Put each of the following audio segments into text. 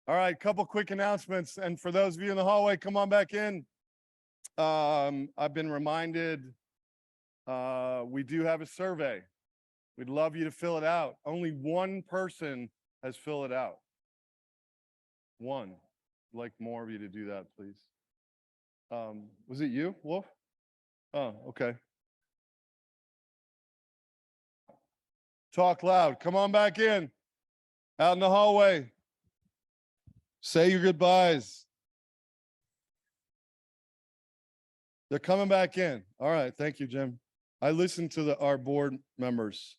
All right, couple quick announcements. And for those of you in the hallway, come on back in. I've been reminded we do have a survey. We'd love you to fill it out. Only one person has filled it out. One. I'd like more of you to do that, please. Was it you, Wolf? Oh, okay. Talk loud. Come on back in. Out in the hallway. Say your goodbyes. They're coming back in. All right. Thank you, Jim. I listened to our board members.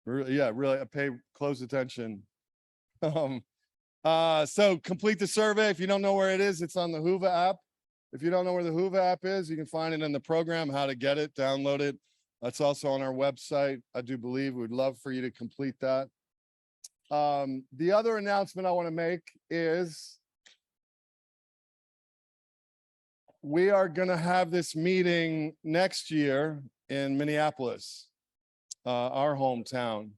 Yeah, really. I pay close attention. So complete the survey. If you don't know where it is, it's on the Hoova app. If you don't know where the Hoova app is, you can find it in the program, how to get it, download it. That's also on our website. I do believe we'd love for you to complete that. The other announcement I want to make is we are going to have this meeting next year in Minneapolis, our hometown.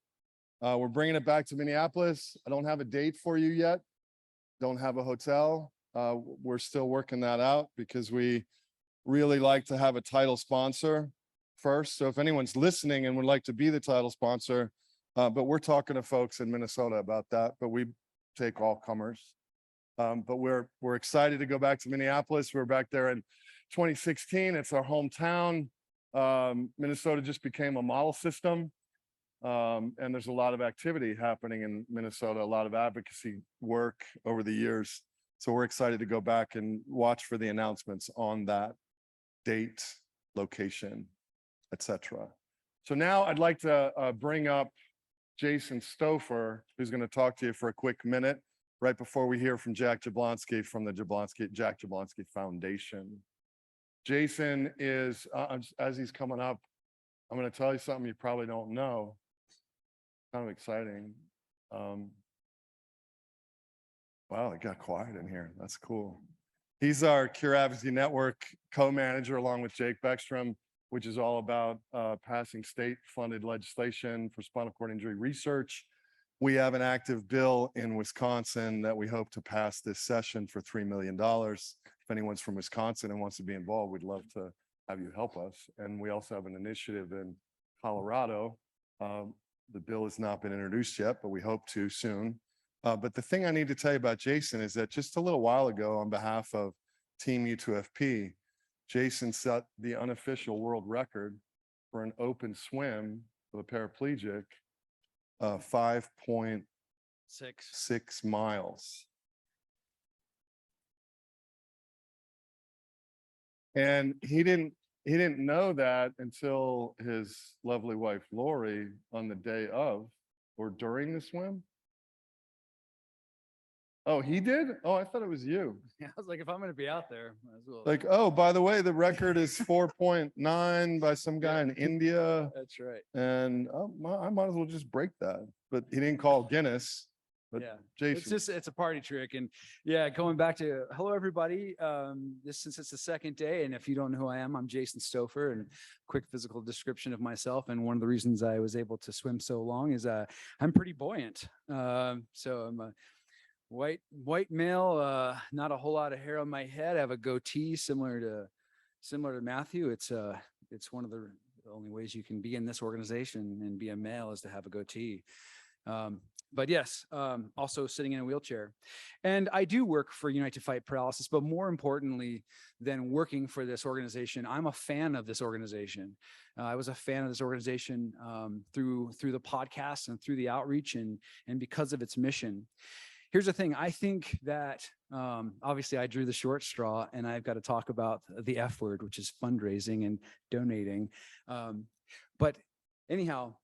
We're bringing it back to Minneapolis. I don't have a date for you yet. Don't have a hotel. We're still working that out because we really like to have a title sponsor first. So if anyone's listening and would like to be the title sponsor, but we're talking to folks in Minnesota about that, but we take all comers. But we're excited to go back to Minneapolis. We were back there in 2016. It's our hometown. Minnesota just became a model system. And there's a lot of activity happening in Minnesota, a lot of advocacy work over the years. So we're excited to go back and watch for the announcements on that date, location, etc. So now I'd like to bring up Jason Stouffer, who's going to talk to you for a quick minute, right before we hear from Jack Jablonski from the Jack Jablonski Foundation. Jason is, as he's coming up, I'm going to tell you something you probably don't know. Kind of exciting. Wow, it got quiet in here. That's cool. He's our Cure Advocacy Network co-manager along with Jake Beckstrom, which is all about passing state-funded legislation for spinal cord injury research. We have an active bill in Wisconsin that we hope to pass this session for $3 million. If anyone's from Wisconsin and wants to be involved, we'd love to have you help us. And we also have an initiative in Colorado. The bill has not been introduced yet, but we hope to soon. But the thing I need to tell you about Jason is that just a little while ago, on behalf of Team U2FP, Jason set the unofficial world record for an open swim of a paraplegic, 5.6 miles. And he didn't know that until his lovely wife, Lori, on the day of or during the swim. Oh, he did? Oh, I thought it was you. Yeah, I was like, if I'm going to be out there, might as well. Like, oh, by the way, the record is 4.9 by some guy in India. That's right. And I might as well just break that. But he didn't call Guinness. But yeah, Jason. It's a party trick. And yeah, going back to hello, everybody. Since it's the second day, and if you don't know who I am, I'm Jason Stouffer, and quick physical description of myself. And one of the reasons I was able to swim so long is I'm pretty buoyant. So I'm a white male, not a whole lot of hair on my head. I have a goatee similar to Matthew. It's one of the only ways you can be in this organization and be a male is to have a goatee. But yes, also sitting in a wheelchair. And I do work for Unite to Fight Paralysis, but more importantly than working for this organization, I'm a fan of this organization. I was a fan of this organization through the podcast and through the outreach and because of its mission. Here's the thing. I think that obviously I drew the short straw and I've got to talk about the F word, which is fundraising and donating. But anyhow,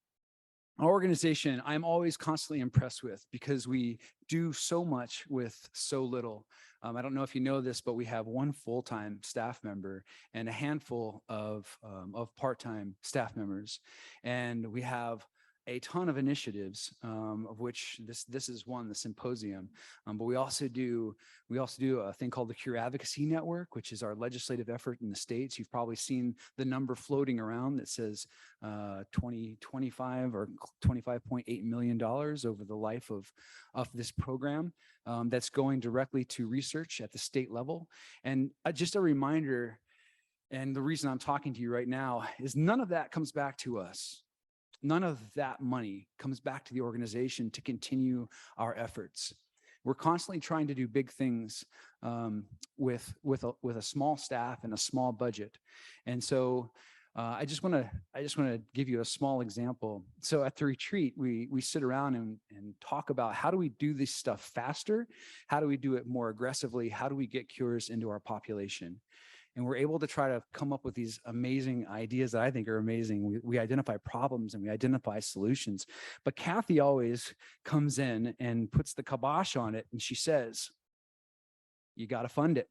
our organization, I'm always constantly impressed with because we do so much with so little. I don't know if you know this, but we have one full-time staff member and a handful of part-time staff members. And we have a ton of initiatives, of which this is one, the symposium. But we also do a thing called the Cure Advocacy Network, which is our legislative effort in the states. You've probably seen the number floating around that says 25 or $25.8 million over the life of this program, that's going directly to research at the state level. And just a reminder, and the reason I'm talking to you right now is none of that comes back to us. None of that money comes back to the organization to continue our efforts. We're constantly trying to do big things with a small staff and a small budget. And so I just want to give you a small example. So at the retreat, we sit around and talk about how do we do this stuff faster? How do we do it more aggressively? How do we get cures into our population? And we're able to try to come up with these amazing ideas that I think are amazing. We identify problems and we identify solutions. But Kathy always comes in and puts the kibosh on it. And she says, you got to fund it.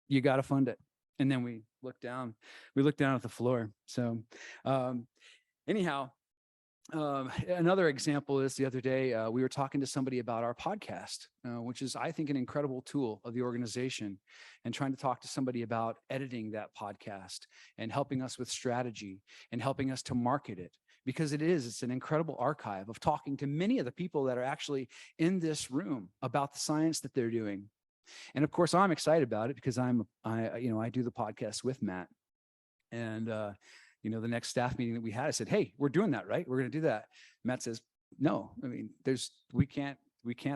You got to fund it. And then we look down at the floor. So anyhow, another example is the other day, we were talking to somebody about our podcast, which is, I think, an incredible tool of the organization, and trying to talk to somebody about editing that podcast and helping us with strategy and helping us to market it, because it's an incredible archive of talking to many of the people that are actually in this room about the science that they're doing. And of course, I'm excited about it because I do the podcast with Matt. And the next staff meeting that we had, I said, hey, we're doing that, right? We're going to do that. Matt says, no, I mean, we can't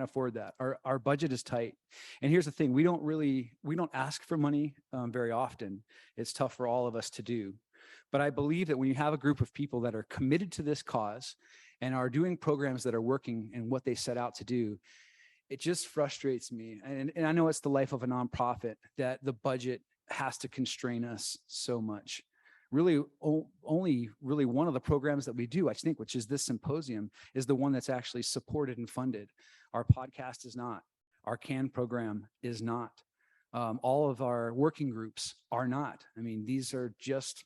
afford that. Our budget is tight. And here's the thing, we don't ask for money very often. It's tough for all of us to do. But I believe that when you have a group of people that are committed to this cause and are doing programs that are working and what they set out to do, it just frustrates me. And I know it's the life of a nonprofit that the budget has to constrain us so much. Really, only really one of the programs that we do, I think, which is this symposium, is the one that's actually supported and funded. Our podcast is not. Our CAN program is not. All of our working groups are not. I mean, these are just...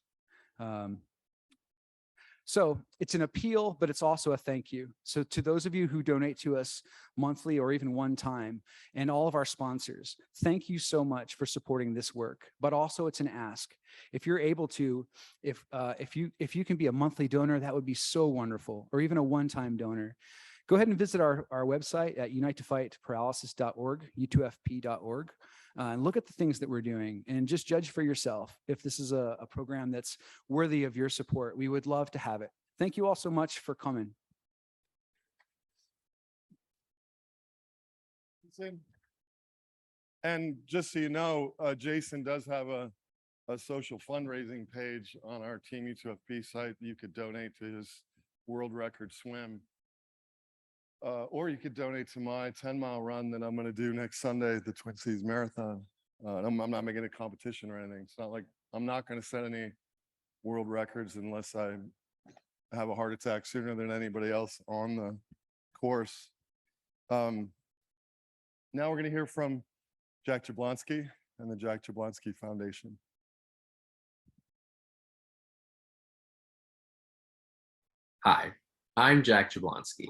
So it's an appeal, but it's also a thank you. So to those of you who donate to us monthly or even one time, and all of our sponsors, thank you so much for supporting this work. But also it's an ask. If you're able to, if you can be a monthly donor, that would be so wonderful, or even a one-time donor. Go ahead and visit our website at unitetoFightParalysis.org, u2fp.org. And look at the things that we're doing and just judge for yourself if this is a program that's worthy of your support. We would love to have it. Thank you all so much for coming. And just so you know, Jason does have a social fundraising page on our Team U2FP site. You could donate to his world record swim. Or you could donate to my 10-mile run that I'm going to do next Sunday, the Twin Cities Marathon. I'm not making a competition or anything. It's not like I'm not going to set any world records unless I have a heart attack sooner than anybody else on the course. Now we're going to hear from Jack Jablonski and the Jack Jablonski Foundation. Hi, I'm Jack Jablonski.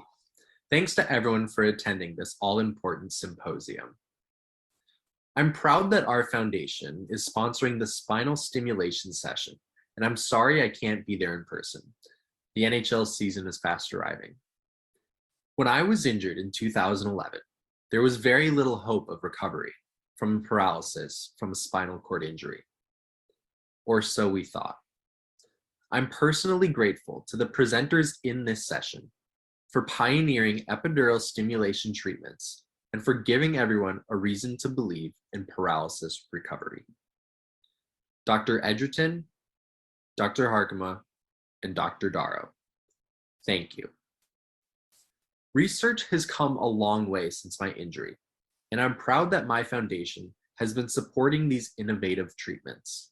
Thanks to everyone for attending this all-important symposium. I'm proud that our foundation is sponsoring the spinal stimulation session, and I'm sorry I can't be there in person. The NHL season is fast arriving. When I was injured in 2011, there was very little hope of recovery from paralysis from a spinal cord injury. Or so we thought. I'm personally grateful to the presenters in this session for pioneering epidural stimulation treatments and for giving everyone a reason to believe in paralysis recovery. Dr. Edgerton, Dr. Harkema, and Dr. Darrow, thank you. Research has come a long way since my injury, and I'm proud that my foundation has been supporting these innovative treatments.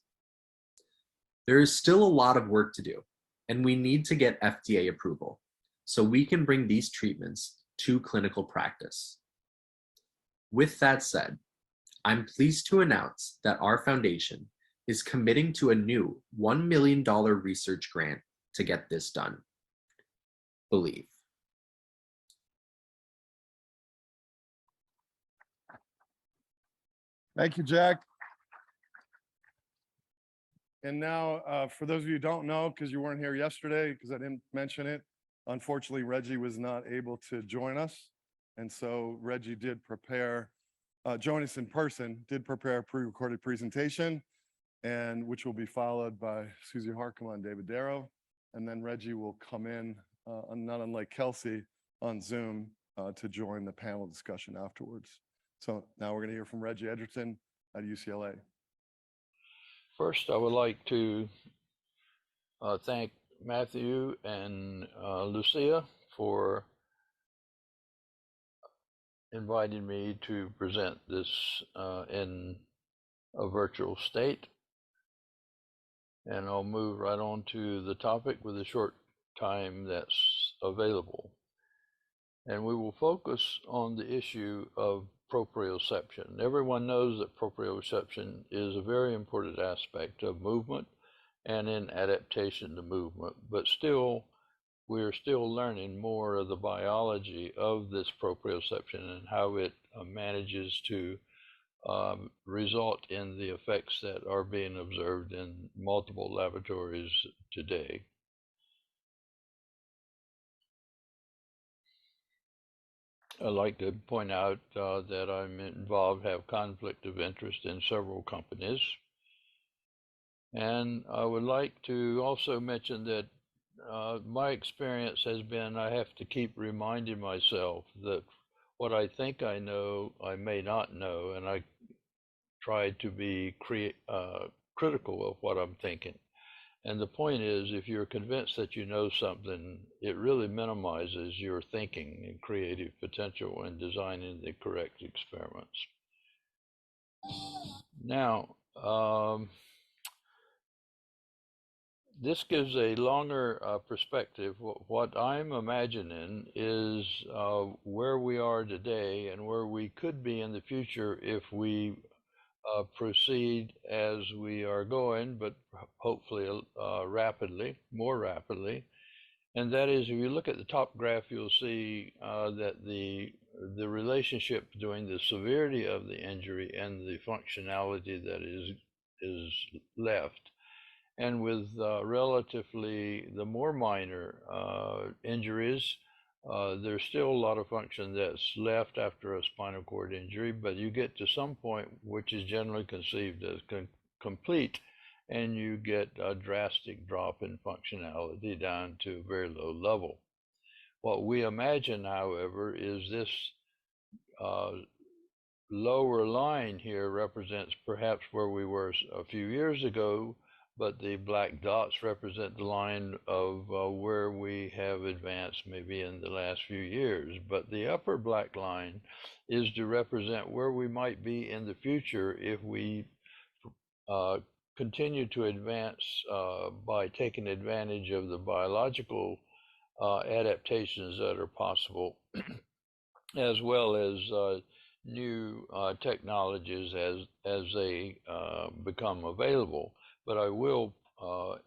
There is still a lot of work to do, and we need to get FDA approval so we can bring these treatments to clinical practice. With that said, I'm pleased to announce that our foundation is committing to a new $1 million research grant to get this done. believe. Thank you, Jack. And now, for those of you who don't know, because you weren't here yesterday, because I didn't mention it, unfortunately, Reggie was not able to join us. And so Reggie did prepare, join us in person, did prepare a pre-recorded presentation, and which will be followed by Susie Harkema and David Darrow. And then Reggie will come in, not unlike Kelsey, on Zoom to join the panel discussion afterwards. So now we're going to hear from Reggie Edgerton at UCLA. First, I would like to thank Matthew and Lucia for inviting me to present this in a virtual state. And I'll move right on to the topic with the short time that's available. And we will focus on the issue of proprioception. Everyone knows that proprioception is a very important aspect of movement and in adaptation to movement, but still, we're still learning more of the biology of this proprioception and how it manages to result in the effects that are being observed in multiple laboratories today. I'd like to point out that I'm involved, have conflict of interest in several companies. And I would like to also mention that my experience has been I have to keep reminding myself that what I think I know, I may not know, and I try to be critical of what I'm thinking. And the point is, if you're convinced that you know something, it really minimizes your thinking and creative potential in designing the correct experiments. Now, this gives a longer perspective. What I'm imagining is where we are today and where we could be in the future if we proceed as we are going, but hopefully rapidly, more rapidly. And that is, if you look at the top graph, you'll see that the relationship between the severity of the injury and the functionality that is left. And with relatively the more minor injuries, there's still a lot of function that's left after a spinal cord injury, but you get to some point which is generally conceived as complete, and you get a drastic drop in functionality down to a very low level. What we imagine, however, is this lower line here represents perhaps where we were a few years ago, but the black dots represent the line of where we have advanced maybe in the last few years. But the upper black line is to represent where we might be in the future if we continue to advance by taking advantage of the biological adaptations that are possible, as well as new technologies as they become available. But I will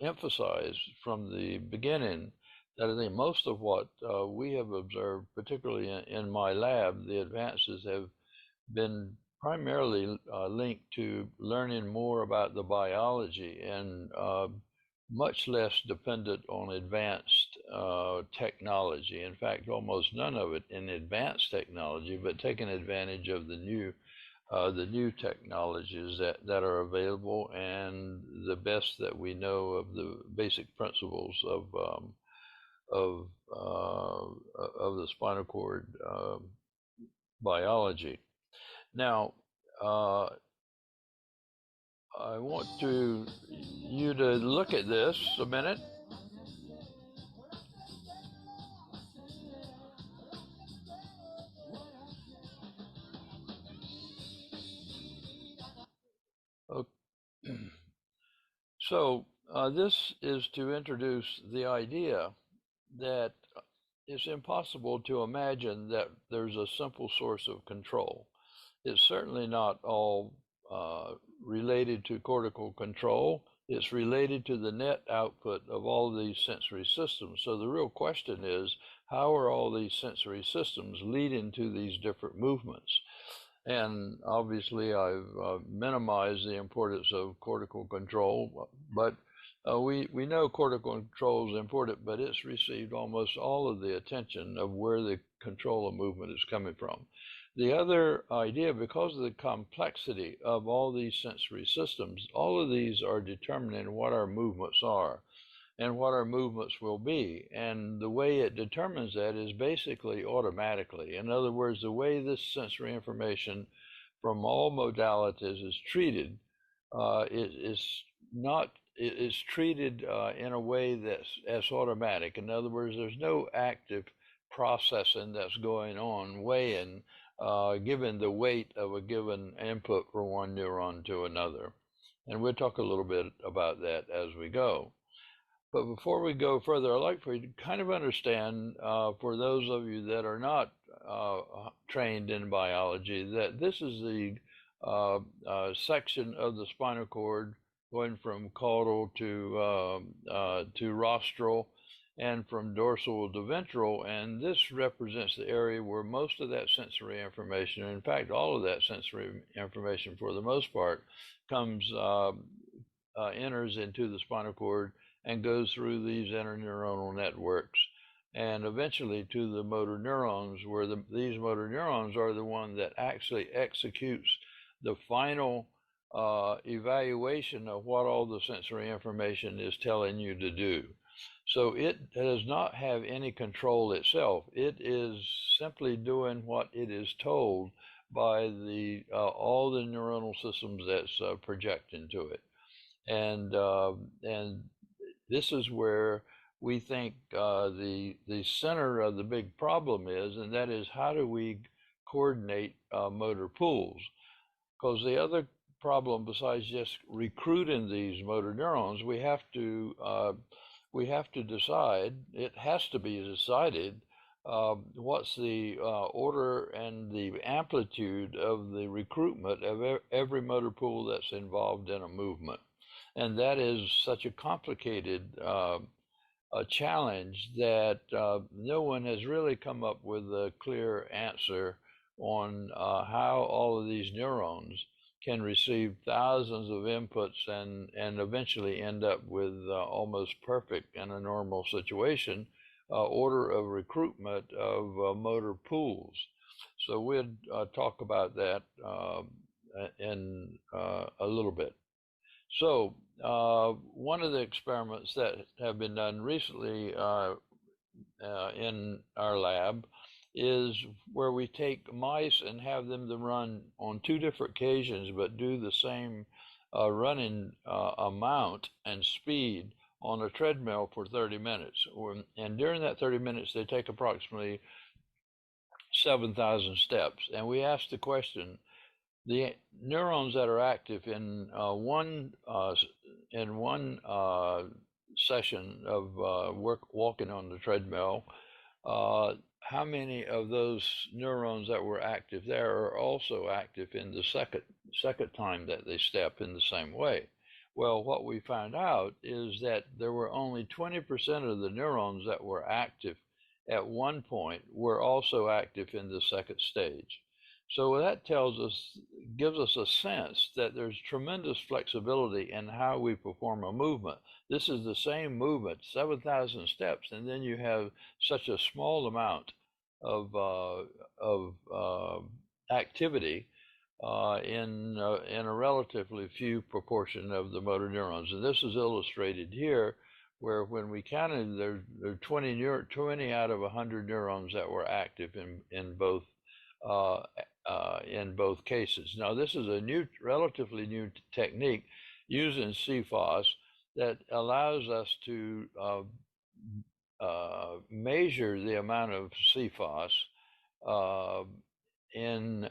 emphasize from the beginning that I think most of what we have observed, particularly in my lab, the advances have been primarily linked to learning more about the biology and much less dependent on advanced technology. In fact, almost none of it in advanced technology, but taking advantage of the new technologies that are available and the best that we know of the basic principles of the spinal cord biology. Now, I want you to look at this a minute. So this is to introduce the idea that it's impossible to imagine that there's a simple source of control. It's certainly not all related to cortical control. It's related to the net output of all these sensory systems. So the real question is, how are all these sensory systems leading to these different movements? And obviously, I've minimized the importance of cortical control, but we know cortical control is important, but it's received almost all of the attention of where the control of movement is coming from. The other idea, because of the complexity of all these sensory systems, all of these are determining what our movements are and what our movements will be. And the way it determines that is basically automatically. In other words, the way this sensory information from all modalities is treated is treated in a way that's automatic. In other words, there's no active processing that's going on, weighing, given the weight of a given input from one neuron to another. And we'll talk a little bit about that as we go. But before we go further, I'd like for you to kind of understand, for those of you that are not trained in biology, that this is the section of the spinal cord going from caudal to rostral and from dorsal to ventral. And this represents the area where most of that sensory information, in fact, all of that sensory information for the most part, enters into the spinal cord and goes through these interneuronal networks and eventually to the motor neurons, where these motor neurons are the one that actually executes the final evaluation of what all the sensory information is telling you to do. So it does not have any control itself. It is simply doing what it is told by all the neuronal systems that's projecting to it. And this is where we think the center of the big problem is, and that is, how do we coordinate motor pools? Because the other problem, besides just recruiting these motor neurons, we have to decide, it has to be decided, what's the order and the amplitude of the recruitment of every motor pool that's involved in a movement. And that is such a complicated challenge that no one has really come up with a clear answer on how all of these neurons can receive thousands of inputs and eventually end up with almost perfect, in a normal situation, order of recruitment of motor pools. So we'll talk about that in a little bit. So one of the experiments that have been done recently in our lab is where we take mice and have them to run on 2 different occasions, but do the same running amount and speed on a treadmill for 30 minutes. And during that 30 minutes, they take approximately 7,000 steps. And we ask the question, the neurons that are active in one session of walking on the treadmill, how many of those neurons that were active there are also active in the second time that they step in the same way? Well, what we found out is that there were only 20% of the neurons that were active at one point were also active in the second stage. So that gives us a sense that there's tremendous flexibility in how we perform a movement. This is the same movement, 7,000 steps, and then you have such a small amount of activity in a relatively few proportion of the motor neurons. And this is illustrated here, where when we counted, there are 20 out of 100 neurons that were active in both cases. Now, this is a relatively new technique using CFOS that allows us to measure the amount of CFOS in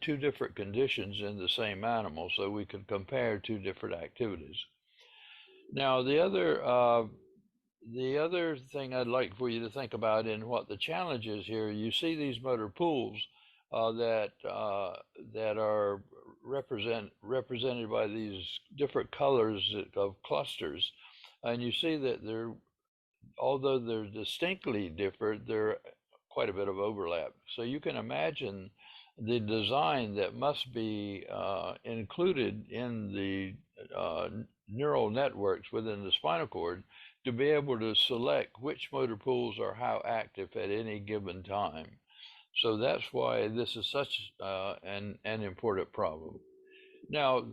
2 different conditions in the same animal, so we can compare 2 different activities. Now, the other thing I'd like for you to think about in what the challenge is here, you see these motor pools that are represented by these different colors of clusters, and you see that although they're distinctly different, there are quite a bit of overlap. So you can imagine the design that must be included in the neural networks within the spinal cord to be able to select which motor pools are how active at any given time. So that's why this is such an important problem. Now,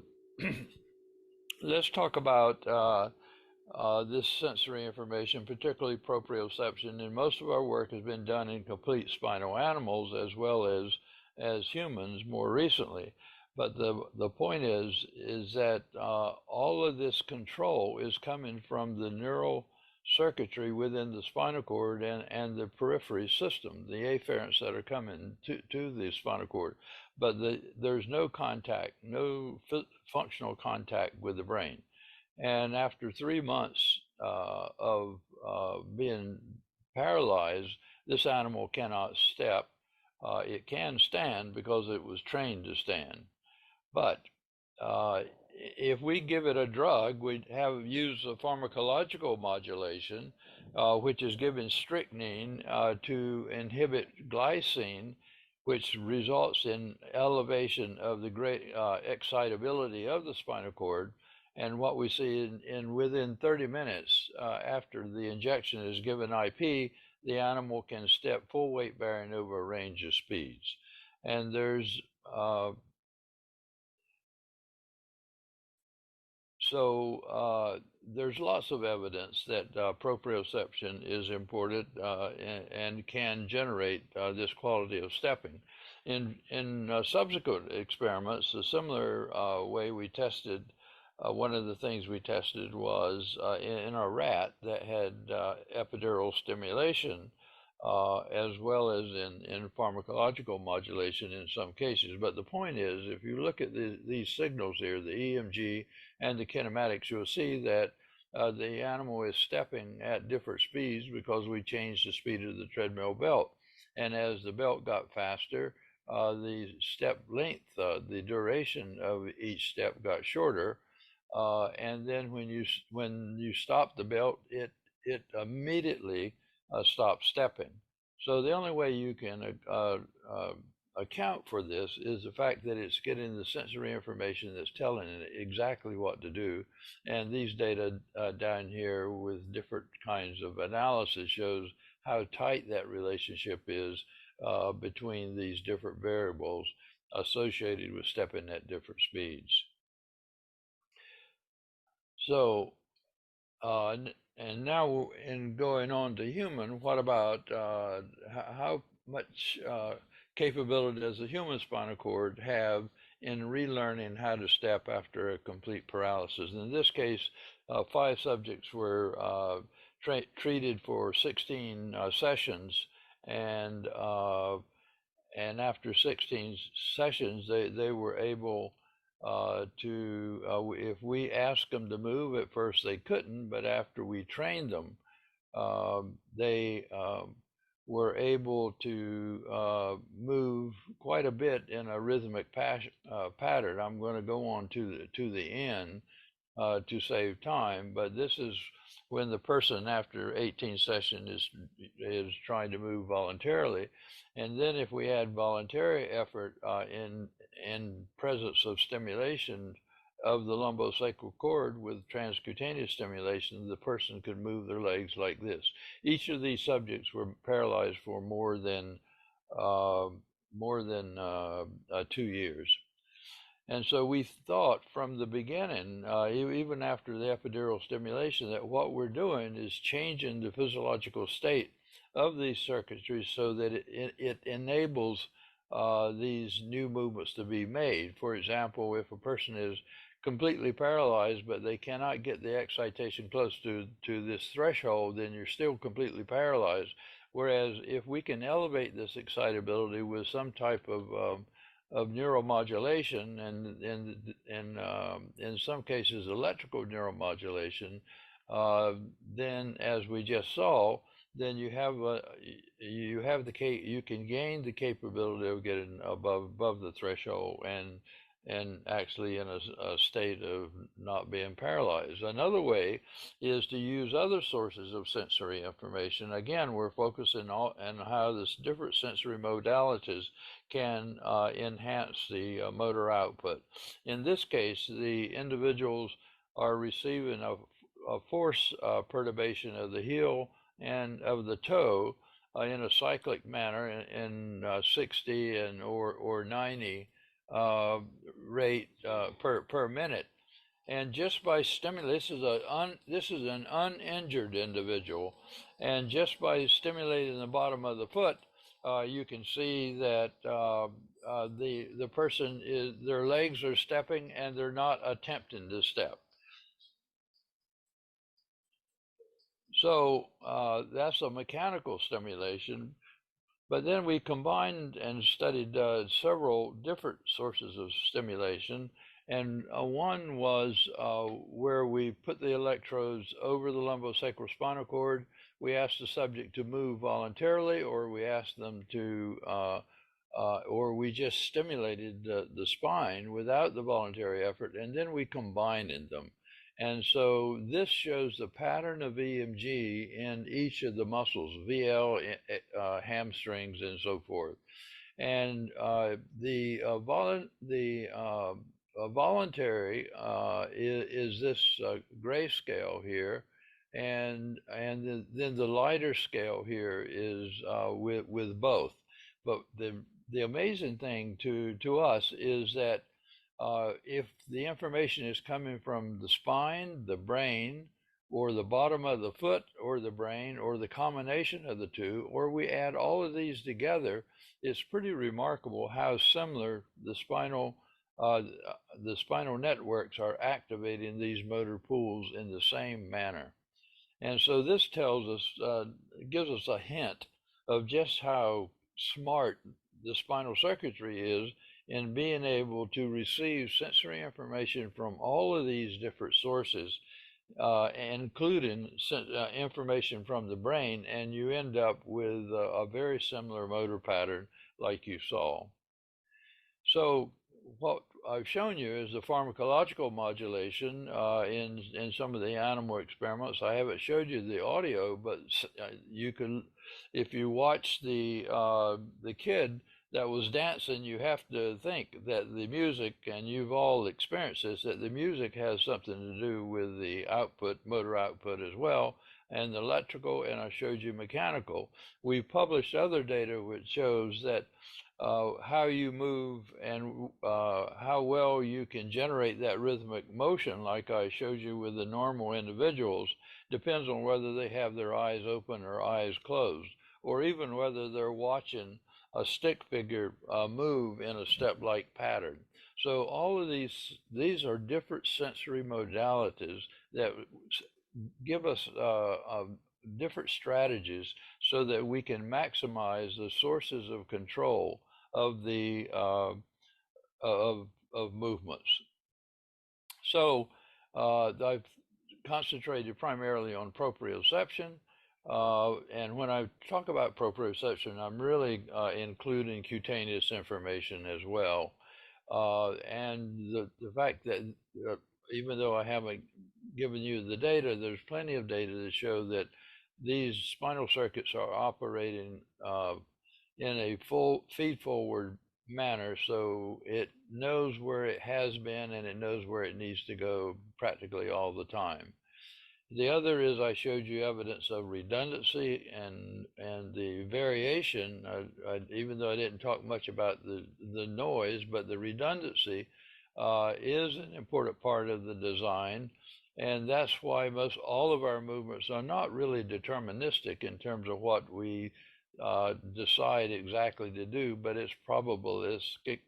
let's talk about this sensory information, particularly proprioception. And most of our work has been done in complete spinal animals as well as humans more recently. But the point is that all of this control is coming from the neural circuitry within the spinal cord and the periphery system, the afferents that are coming to the spinal cord. But there's no contact, no functional contact with the brain. And after 3 months of being paralyzed, this animal cannot step. It can stand because it was trained to stand. But if we give it a drug, we use a pharmacological modulation, which is giving strychnine to inhibit glycine, which results in elevation of the great excitability of the spinal cord. And what we see within 30 minutes after the injection is given IP, the animal can step full weight bearing over a range of speeds. And there's lots of evidence that proprioception is important and can generate this quality of stepping. In subsequent experiments, a similar way we tested, one of the things we tested was in a rat that had epidural stimulation, as well as in pharmacological modulation in some cases. But the point is, if you look at these signals here, the EMG and the kinematics, you'll see that the animal is stepping at different speeds because we changed the speed of the treadmill belt. And as the belt got faster, the step length, the duration of each step got shorter. And then when you stop the belt, it immediately stops stepping. So the only way you can account for this is the fact that it's getting the sensory information that's telling it exactly what to do. And these data down here with different kinds of analysis shows how tight that relationship is between these different variables associated with stepping at different speeds. So, and now in going on to human, what about how much capability does the human spinal cord have in relearning how to step after a complete paralysis? In this case, 5 subjects were treated for 16 sessions, and after 16 sessions, they were able if we asked them to move, at first they couldn't, but after we trained them, they were able to move quite a bit in a rhythmic pattern. I'm going to go on to the end to save time, but this is when the person after 18 sessions is trying to move voluntarily. And then if we had voluntary effort in presence of stimulation of the lumbosacral cord with transcutaneous stimulation, the person could move their legs like this. Each of these subjects were paralyzed for more than 2 years. And so we thought from the beginning, even after the epidural stimulation, that what we're doing is changing the physiological state of these circuitries so that it enables these new movements to be made. For example, if a person is completely paralyzed, but they cannot get the excitation close to this threshold, then you're still completely paralyzed. Whereas if we can elevate this excitability with some type of neuromodulation and in some cases electrical neuromodulation, then as we just saw, then you can gain the capability of getting above the threshold, and actually in a state of not being paralyzed. Another way is to use other sources of sensory information. Again, we're focusing on how this different sensory modalities can enhance the motor output. In this case, the individuals are receiving a force perturbation of the heel and of the toe in a cyclic manner in 60 and or 90 rate per minute. And just by stimulating, this is an uninjured individual, and just by stimulating the bottom of the foot, you can see that the person is, their legs are stepping and they're not attempting to step. So that's a mechanical stimulation. But then we combined and studied several different sources of stimulation. And one was where we put the electrodes over the lumbosacral spinal cord. We asked the subject to move voluntarily, or we asked them to, or we just stimulated the spine without the voluntary effort, and then we combined them. And so this shows the pattern of EMG in each of the muscles, VL, hamstrings, and so forth. And the voluntary is this gray scale here, and then the lighter scale here is with both. But the amazing thing to us is that if the information is coming from the spine, the brain, or the bottom of the foot, or the brain, or the combination of the two, or we add all of these together, it's pretty remarkable how similar the spinal networks are activating these motor pools in the same manner. And so this tells us, gives us a hint of just how smart the spinal circuitry is in being able to receive sensory information from all of these different sources, including information from the brain, and you end up with a very similar motor pattern like you saw. So what I've shown you is the pharmacological modulation in some of the animal experiments. I haven't showed you the audio, but you can, if you watch the kid that was dancing, you have to think that the music, and you've all experienced this, that the music has something to do with the output, motor output as well, and the electrical, and I showed you mechanical. We've published other data which shows that how you move and how well you can generate that rhythmic motion, like I showed you with the normal individuals, depends on whether they have their eyes open or eyes closed, or even whether they're watching a stick figure move in a step-like pattern. So all of these are different sensory modalities that give us different strategies so that we can maximize the sources of control of the of movements. So I've concentrated primarily on proprioception. And when I talk about proprioception, I'm really including cutaneous information as well. And the fact that even though I haven't given you the data, there's plenty of data to show that these spinal circuits are operating in a full feed-forward manner, so it knows where it has been and it knows where it needs to go practically all the time. The other is I showed you evidence of redundancy and the variation, even though I didn't talk much about the noise, but the redundancy is an important part of the design. And that's why all of our movements are not really deterministic in terms of what we decide exactly to do, but it's probabilistic,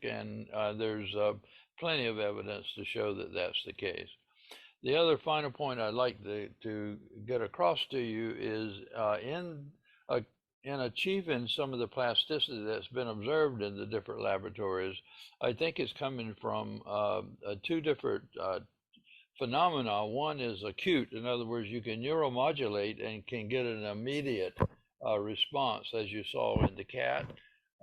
and there's plenty of evidence to show that that's the case. The other final point I'd like to get across to you is in achieving some of the plasticity that's been observed in the different laboratories, I think it's coming from two different phenomena. One is acute, in other words, you can neuromodulate and can get an immediate response, as you saw in the cat.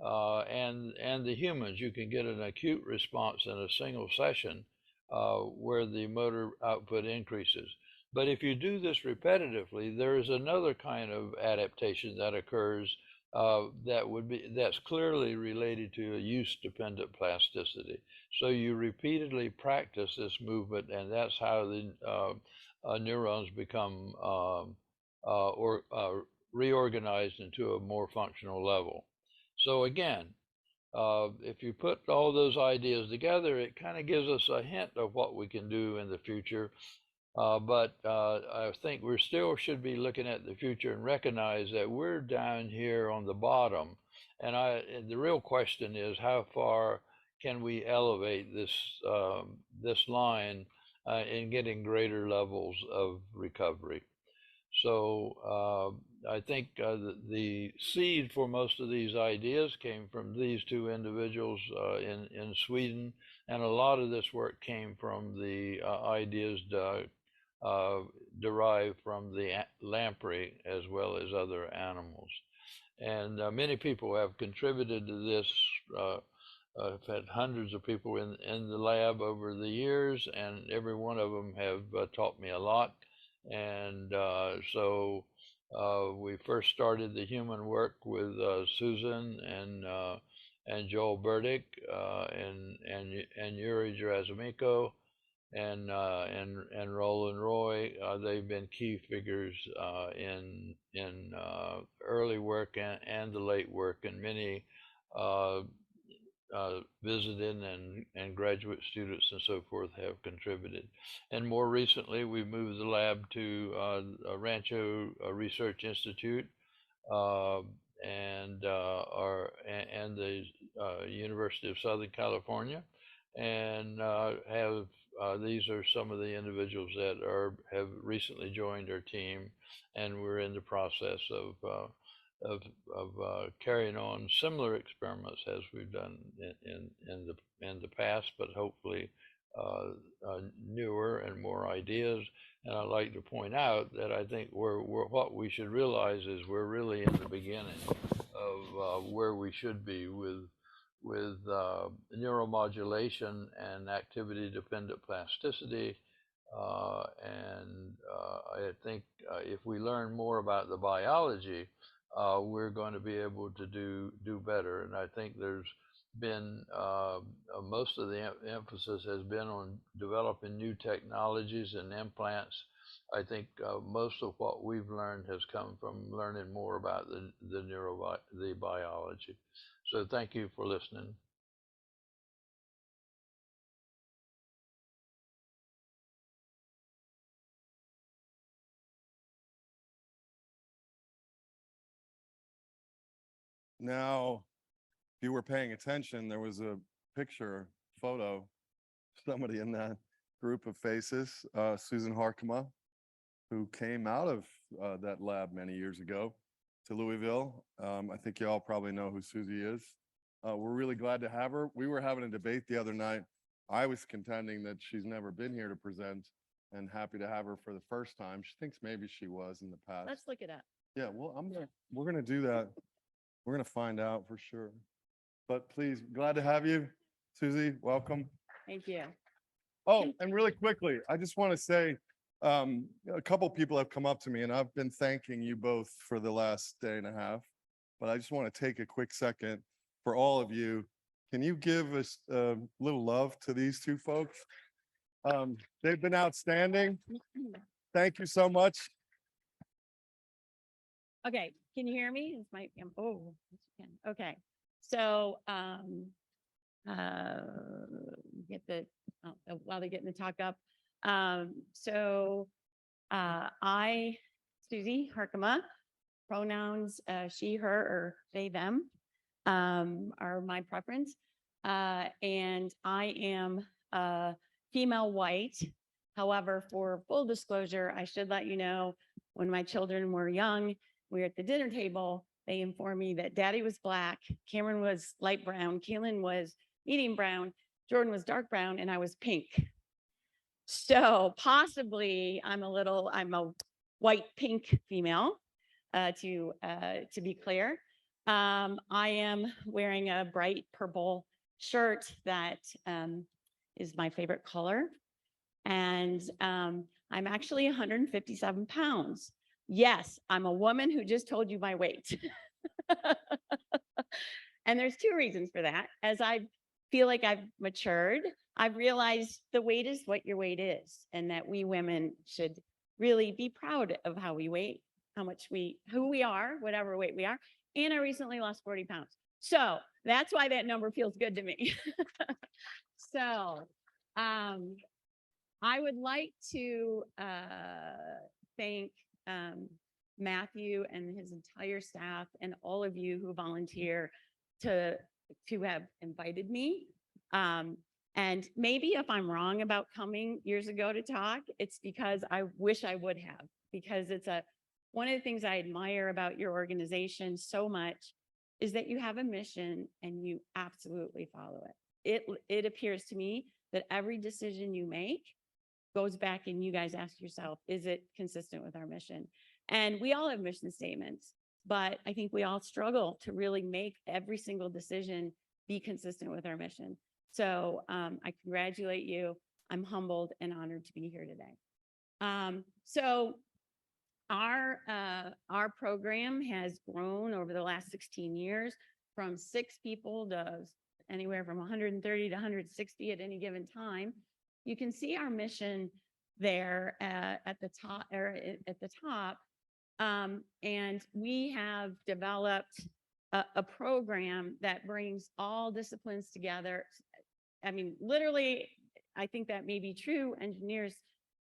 and the humans. You can get an acute response in a single session where the motor output increases. But if you do this repetitively, there is another kind of adaptation that occurs that's clearly related to a use-dependent plasticity. So you repeatedly practice this movement, and that's how the neurons become reorganized into a more functional level. So again, if you put all those ideas together, it kind of gives us a hint of what we can do in the future. But I think we still should be looking at the future and recognize that we're down here on the bottom. And the real question is, how far can we elevate this line in getting greater levels of recovery? So I think the seed for most of these ideas came from these two individuals in Sweden, and a lot of this work came from the ideas derived from the lamprey as well as other animals. And many people have contributed to this. I've had hundreds of people in the lab over the years, and every one of them have taught me a lot. And so we first started the human work with Susan and Joel Burdick and Yuri Gerasimenko and Roland Roy. They've been key figures in early work and the late work, and many visiting and graduate students and so forth have contributed. And more recently, we moved the lab to Rancho Research Institute and the University of Southern California, and these are some of the individuals that have recently joined our team, and we're in the process of carrying on similar experiments as we've done in the past, but hopefully newer and more ideas. And I'd like to point out that I think what we should realize is we're really in the beginning of where we should be with neuromodulation and activity-dependent plasticity. And I think if we learn more about the biology, we're going to be able to do better. And I think there's been most of the emphasis has been on developing new technologies and implants. I think most of what we've learned has come from learning more about the biology. So thank you for listening. Now, if you were paying attention, there was a photo, somebody in that group of faces, Susan Harkema, who came out of that lab many years ago to Louisville. I think you all probably know who Susie is. We're really glad to have her. We were having a debate the other night. I was contending that she's never been here to present, and happy to have her for the first time. She thinks maybe she was in the past. Let's look it up. Yeah, well, we're gonna do that. We're gonna find out for sure. But please, glad to have you, Susie. Welcome. Thank you. Oh, and really quickly, I just want to say, a couple people have come up to me, and I've been thanking you both for the last day and a half. But I just want to take a quick second for all of you. Can you give us a little love to these two folks? They've been outstanding. Thank you so much. Okay, can you hear me? This might be, oh, yes, you can. Okay. So, get the, while they're getting the talk up. I, Susie Harkema, pronouns she, her, or they, them, are my preference. And I am female white. However, for full disclosure, I should let you know, when my children were young, we were at the dinner table, they informed me that Daddy was black, Cameron was light brown, Kaylin was medium brown, Jordan was dark brown, and I was pink. So possibly I'm a white pink female, to be clear. I am wearing a bright purple shirt that is my favorite color. And I'm actually 157 pounds. Yes, I'm a woman who just told you my weight. And there's two reasons for that. As I feel like I've matured, I've realized the weight is what your weight is, and that we women should really be proud of how we weight, who we are, whatever weight we are. And I recently lost 40 pounds. So that's why that number feels good to me. So I would like to thank Matthew and his entire staff and all of you who volunteer to have invited me. And maybe if I'm wrong about coming years ago to talk, it's because I wish I would have, because it's one of the things I admire about your organization so much is that you have a mission and you absolutely follow it. It appears to me that every decision you make goes back and you guys ask yourself, is it consistent with our mission? And we all have mission statements, but I think we all struggle to really make every single decision be consistent with our mission. So I congratulate you. I'm humbled and honored to be here today. So our program has grown over the last 16 years from 6 people to anywhere from 130 to 160 at any given time. You can see our mission there at the top. And we have developed a program that brings all disciplines together. I mean, literally, I think that may be true. Engineers,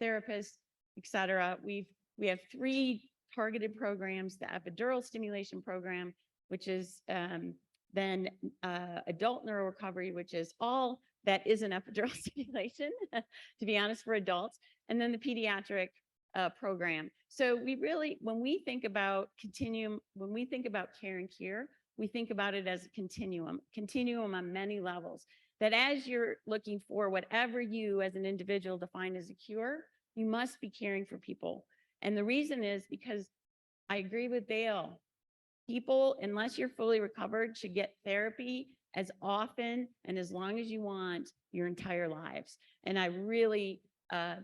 therapists, et cetera. We have 3 targeted programs: the epidural stimulation program, which is then adult neurorecovery, which is all that is an epidural stimulation, to be honest, for adults, and then the pediatric program. So we really, when we think about when we think about care and cure, we think about it as a continuum on many levels. That as you're looking for whatever you as an individual define as a cure, you must be caring for people. And the reason is because I agree with Dale. People, unless you're fully recovered, should get therapy as often and as long as you want your entire lives. And I really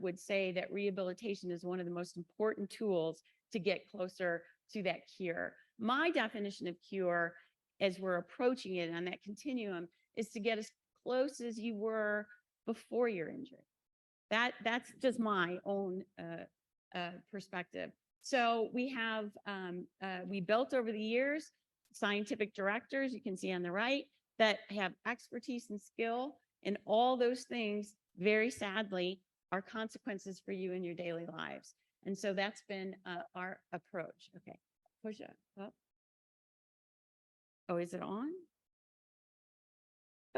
would say that rehabilitation is one of the most important tools to get closer to that cure. My definition of cure, as we're approaching it on that continuum, is to get as close as you were before your injury. That's just my own perspective. So we have, we built over the years scientific directors, you can see on the right, that have expertise and skill, and all those things, very sadly, are consequences for you in your daily lives. And so that's been our approach. Okay, push it up. Oh, is it on?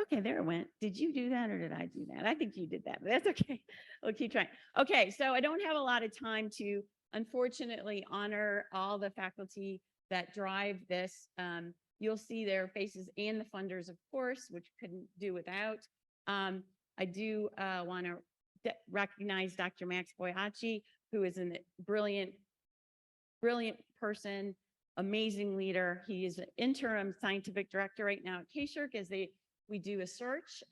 Okay, there it went. Did you do that or did I do that? I think you did that, but that's okay. We'll keep trying. Okay, so I don't have a lot of time to, unfortunately, honor all the faculty that drive this. You'll see their faces and the funders, of course, which couldn't do without. I do want to recognize Dr. Max Boyachi, who is a brilliant person, amazing leader. He is an interim scientific director right now at K-Shirk as we do a search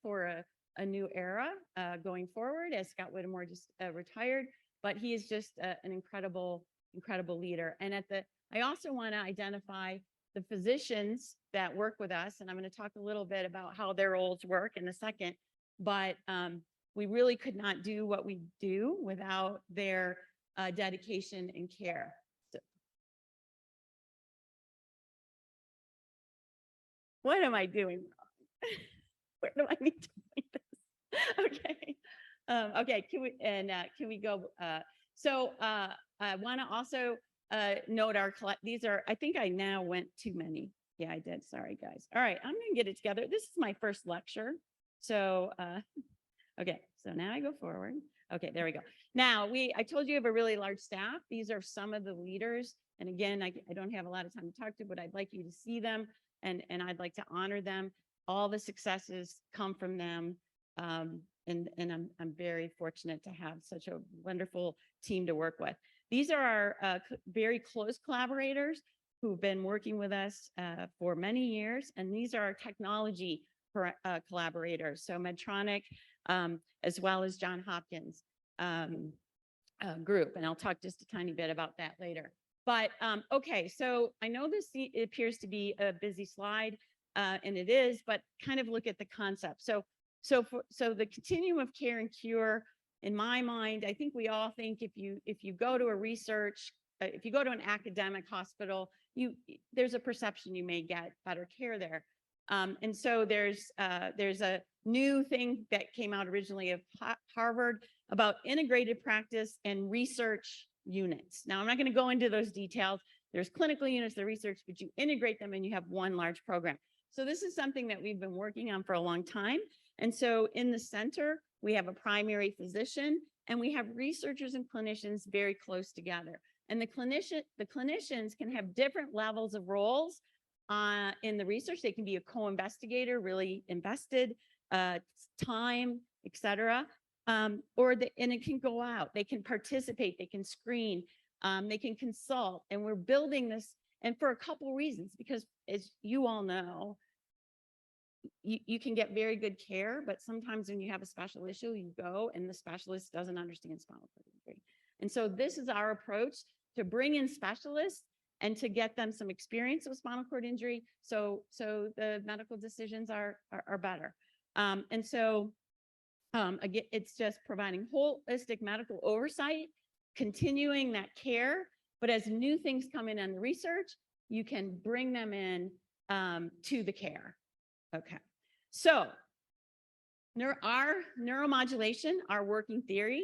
for a new era going forward, as Scott Whittemore just retired. But he is just an incredible leader. And I also want to identify the physicians that work with us, and I'm going to talk a little bit about how their roles work in a second. But we really could not do what we do without their dedication and care. So, what am I doing wrong? Where do I need to point this? Okay. Okay, can we go? So I want to also note these are, I think I now went too many. Yeah, I did. Sorry, guys. All right, I'm going to get it together. This is my first lecture. So, okay, so now I go forward. Okay, there we go. Now, I told you I have a really large staff. These are some of the leaders. And again, I don't have a lot of time to talk to, but I'd like you to see them and I'd like to honor them. All the successes come from them. And I'm very fortunate to have such a wonderful team to work with. These are our very close collaborators who've been working with us for many years. And these are our technology collaborators. So Medtronic, as well as John Hopkins group. And I'll talk just a tiny bit about that later. But okay, so I know this appears to be a busy slide, and it is, but kind of look at the concept. So the continuum of care and cure, in my mind, I think we all think if you go to a research, if you go to an academic hospital, there's a perception you may get better care there. And so there's a new thing that came out originally of Harvard about integrated practice and research units. Now, I'm not going to go into those details. There's clinical units, the research, but you integrate them and you have one large program. So this is something that we've been working on for a long time. And so in the center, we have a primary physician and we have researchers and clinicians very close together. And the clinicians can have different levels of roles in the research. They can be a co-investigator, really invested, time, et cetera. And it can go out. They can participate. They can screen. They can consult. And we're building this, and for a couple reasons, because as you all know, you can get very good care, but sometimes when you have a special issue, you go and the specialist doesn't understand spinal cord injury. And so this is our approach to bring in specialists and to get them some experience with spinal cord injury, so the medical decisions are better. Again, it's just providing holistic medical oversight, continuing that care, but as new things come in on the research, you can bring them in to the care. Okay, so our neuromodulation, our working theory,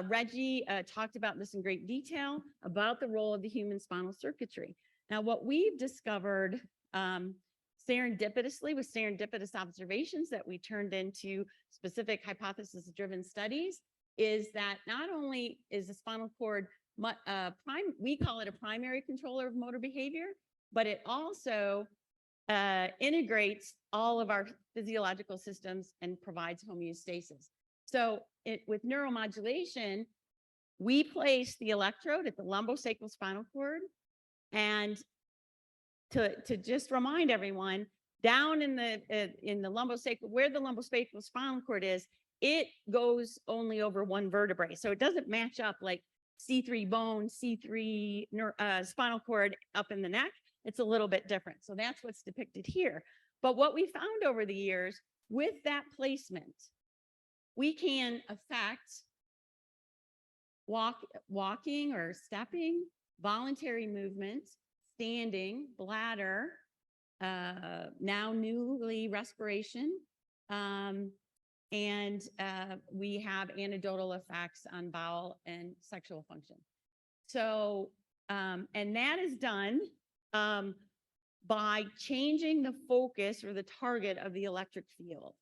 Reggie talked about this in great detail about the role of the human spinal circuitry. Now, what we've discovered serendipitously with serendipitous observations that we turned into specific hypothesis-driven studies is that not only is the spinal cord, we call it a primary controller of motor behavior, but it also integrates all of our physiological systems and provides homeostasis. So with neuromodulation, we place the electrode at the lumbosacral spinal cord. And to just remind everyone, down in the lumbosacral, where the lumbosacral spinal cord is, it goes only over one vertebrae. So it doesn't match up like C3 bone, C3 spinal cord up in the neck. It's a little bit different. So that's what's depicted here. But what we found over the years with that placement, we can affect walking or stepping, voluntary movements, standing, bladder, now newly respiration, and we have anecdotal effects on bowel and sexual function. So, and that is done by changing the focus or the target of the electric field.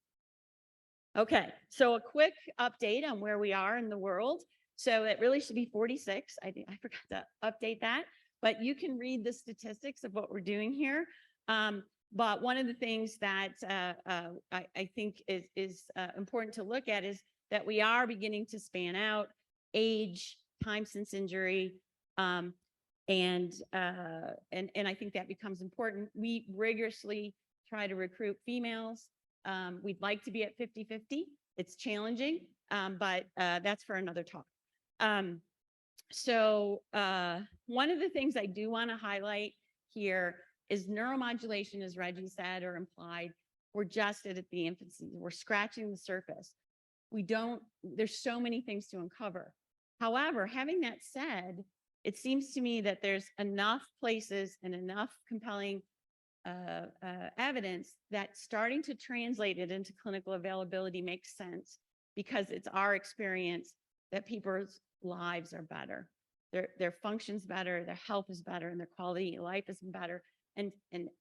Okay, so a quick update on where we are in the world. So it really should be 46. I forgot to update that, but you can read the statistics of what we're doing here. But one of the things that I think is important to look at is that we are beginning to span out age, time since injury, and I think that becomes important. We rigorously try to recruit females. We'd like to be at 50-50. It's challenging, but that's for another talk. So one of the things I do want to highlight here is neuromodulation, as Reggie said or implied, we're just at the infancy. We're scratching the surface. There's so many things to uncover. However, having that said, it seems to me that there's enough places and enough compelling evidence that starting to translate it into clinical availability makes sense, because it's our experience that people's lives are better. Their function's better, their health is better, and their quality of life is better. And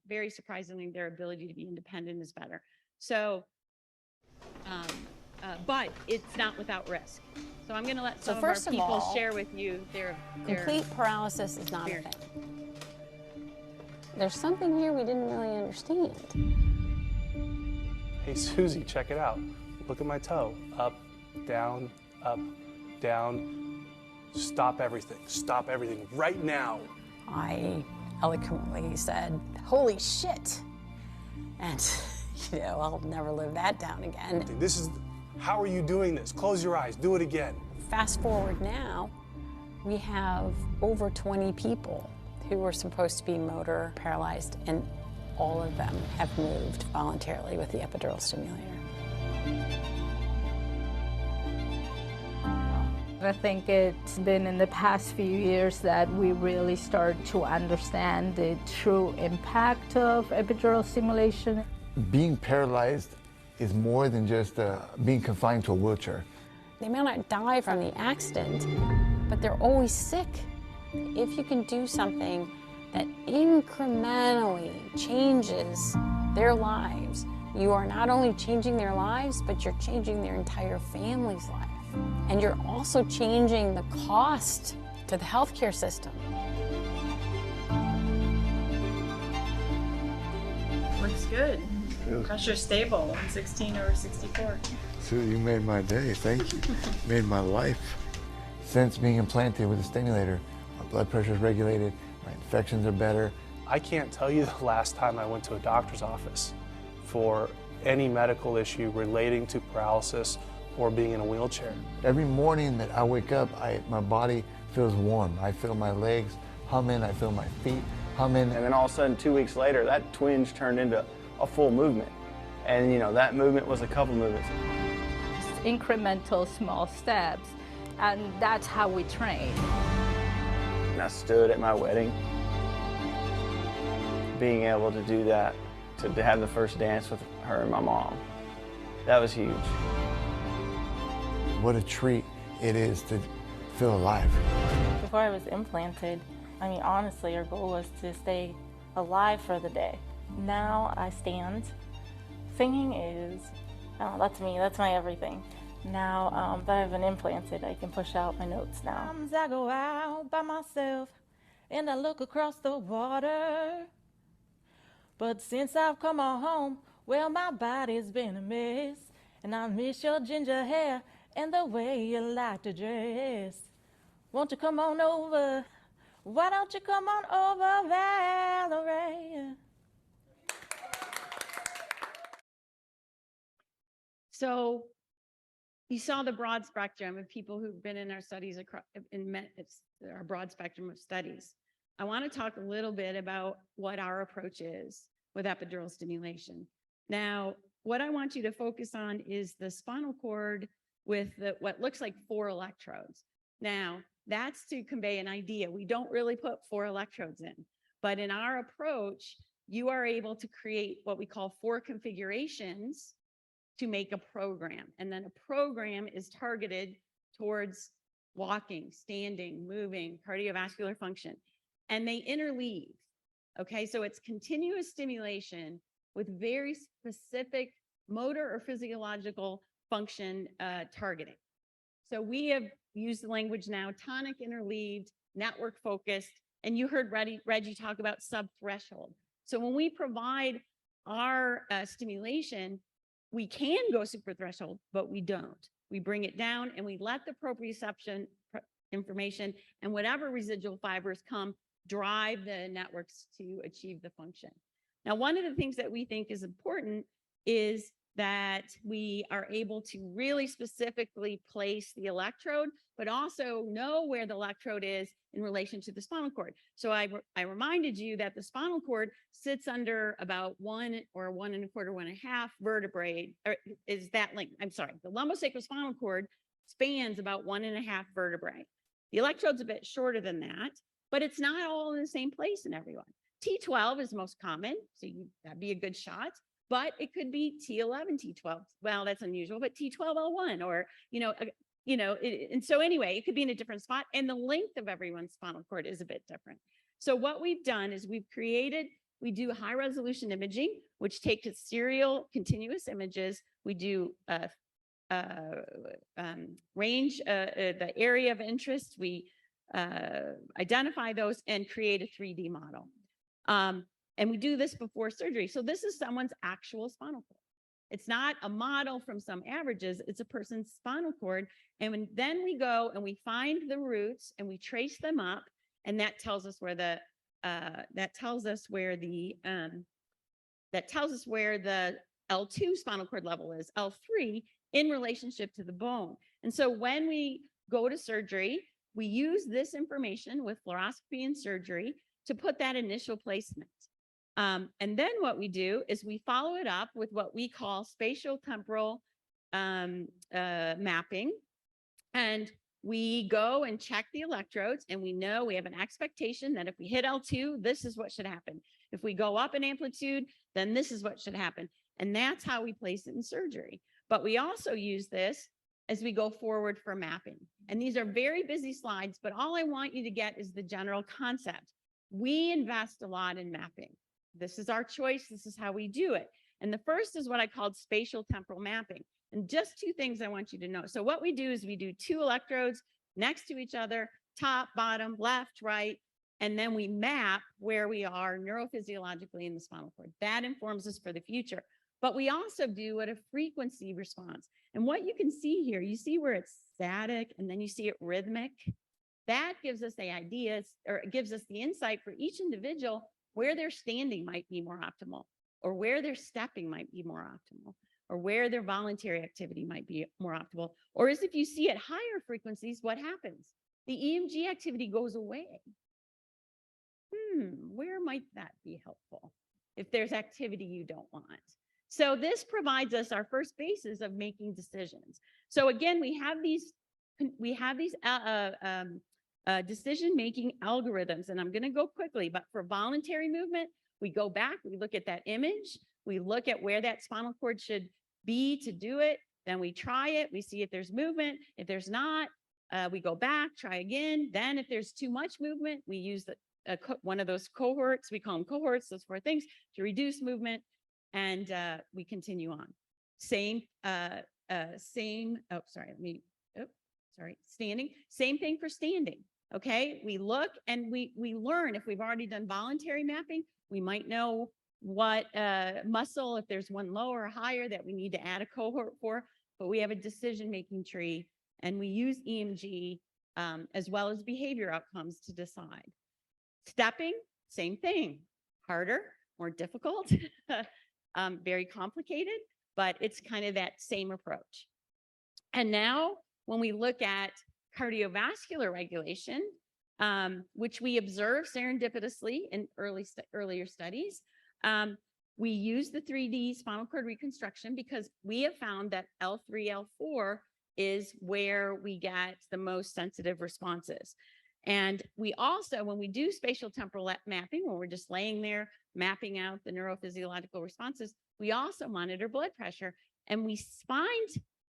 very surprisingly, their ability to be independent is better. So, but it's not without risk. So I'm going to let some of our people share with you their complete paralysis is not a thing. There's something here we didn't really understand. Hey, Susie, check it out. Look at my toe. Up, down, stop everything right now. I eloquently said, "Holy shit." And, you know, I'll never live that down again. This is, how are you doing this? Close your eyes, do it again. Fast forward now, we have over 20 people who were supposed to be motor paralyzed, and all of them have moved voluntarily with the epidural stimulator. I think it's been in the past few years that we really start to understand the true impact of epidural stimulation. Being paralyzed is more than just being confined to a wheelchair. They may not die from the accident, but they're always sick. If you can do something that incrementally changes their lives, you are not only changing their lives, but you're changing their entire family's life. And you're also changing the cost to the healthcare system. Looks good. Pressure stable, 116 over 64. Sue, you made my day. Thank you. Made my life. Since being implanted with a stimulator, my blood pressure is regulated, my infections are better. I can't tell you the last time I went to a doctor's office for any medical issue relating to paralysis or being in a wheelchair. Every morning that I wake up, my body feels warm. I feel my legs humming, I feel my feet humming. And then all of a sudden, 2 weeks later, that twinge turned into a full movement. And you know, that movement was a couple movements. Incremental small steps, and that's how we train. And I stood at my wedding, being able to do that, to have the first dance with her and my mom. That was huge. What a treat it is to feel alive. Before I was implanted, I mean, honestly, our goal was to stay alive for the day. Now I stand. Singing is, that's me, that's my everything. Now that I've been implanted, I can push out my notes now. Sometimes I go out by myself and I look across the water. But since I've come on home, well, my body's been a mess. And I miss your ginger hair and the way you like to dress. Won't you come on over? Why don't you come on over, Valerie? So you saw the broad spectrum of people who've been in our studies across our broad spectrum of studies. I want to talk a little bit about what our approach is with epidural stimulation. Now, what I want you to focus on is the spinal cord with what looks like 4 electrodes. Now, that's to convey an idea. We don't really put 4 electrodes in, but in our approach, you are able to create what we call 4 configurations to make a program. And then a program is targeted towards walking, standing, moving, cardiovascular function, and they interleave. Okay, so it's continuous stimulation with very specific motor or physiological function targeting. So we have used the language now, tonic interleaved, network focused, and you heard Reggie talk about sub-threshold. So when we provide our stimulation, we can go super threshold, but we don't. We bring it down and we let the proprioception information and whatever residual fibers come drive the networks to achieve the function. Now, one of the things that we think is important is that we are able to really specifically place the electrode, but also know where the electrode is in relation to the spinal cord. So I reminded you that the spinal cord sits under about 1 or 1 1/4, 1 1/2 vertebrae, or is that length? I'm sorry, the lumbosacrospinal cord spans about 1 1/2 vertebrae. The electrode's a bit shorter than that, but it's not all in the same place in everyone. T12 is most common, so that'd be a good shot. But it could be T11, T12. Well, that's unusual, but T12L1 or, and so anyway, it could be in a different spot. And the length of everyone's spinal cord is a bit different. So what we've done is we do high resolution imaging, which takes serial continuous images. We do range, the area of interest. We identify those and create a 3D model. And we do this before surgery. So this is someone's actual spinal cord. It's not a model from some averages, it's a person's spinal cord. And then we go and we find the roots and we trace them up, and that tells us where the where the L2 spinal cord level is, L3 in relationship to the bone. And so when we go to surgery, we use this information with fluoroscopy and surgery to put that initial placement. And then what we do is we follow it up with what we call spatial temporal mapping. And we go and check the electrodes, and we know we have an expectation that if we hit L2, this is what should happen. If we go up in amplitude, then this is what should happen. And that's how we place it in surgery. But we also use this as we go forward for mapping. And these are very busy slides, but all I want you to get is the general concept. We invest a lot in mapping. This is our choice. This is how we do it. And the first is what I called spatial temporal mapping. And just two things I want you to know. So what we do is we do two electrodes next to each other, top, bottom, left, right, and then we map where we are neurophysiologically in the spinal cord. That informs us for the future. But we also do at a frequency response. And what you can see here, you see where it's static and then you see it rhythmic. That gives us the ideas, or it gives us the insight for each individual where their standing might be more optimal, or where their stepping might be more optimal, or where their voluntary activity might be more optimal. Or as if you see at higher frequencies, what happens? The EMG activity goes away. Where might that be helpful if there's activity you don't want? So this provides us our first basis of making decisions. So again, we have these decision-making algorithms, and I'm going to go quickly, but for voluntary movement, we go back, we look at that image, we look at where that spinal cord should be to do it, then we try it, we see if there's movement. If there's not, we go back, try again. Then if there's too much movement, we use one of those cohorts, we call them cohorts, those 4 things, to reduce movement, and we continue on. Standing. Same thing for standing. Okay, we look and we learn. If we've already done voluntary mapping, we might know what muscle, if there's one lower or higher that we need to add a cohort for, but we have a decision-making tree, and we use EMG as well as behavior outcomes to decide. Stepping, same thing, harder, more difficult, very complicated, but it's kind of that same approach. And now when we look at cardiovascular regulation, which we observe serendipitously in earlier studies, we use the 3D spinal cord reconstruction because we have found that L3, L4 is where we get the most sensitive responses. And we also, when we do spatial temporal mapping, when we're just laying there mapping out the neurophysiological responses, we also monitor blood pressure, and we find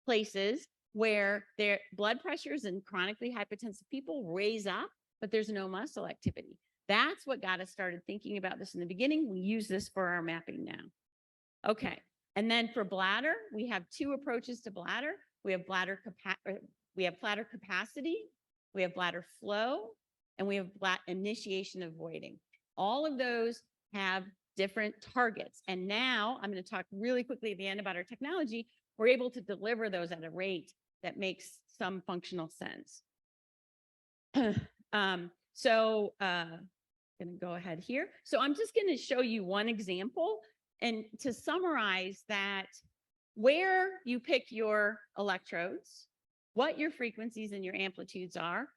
places where their blood pressures in chronically hypertensive people raise up, but there's no muscle activity. That's what got us started thinking about this in the beginning. We use this for our mapping now. Okay, and then for bladder, we have 2 approaches to bladder. We have bladder capacity, we have bladder flow, and we have initiation of voiding. All of those have different targets. And now I'm going to talk really quickly at the end about our technology. We're able to deliver those at a rate that makes some functional sense. So going to go ahead here. So I'm just going to show you one example, and to summarize that, where you pick your electrodes, what your frequencies and your amplitudes are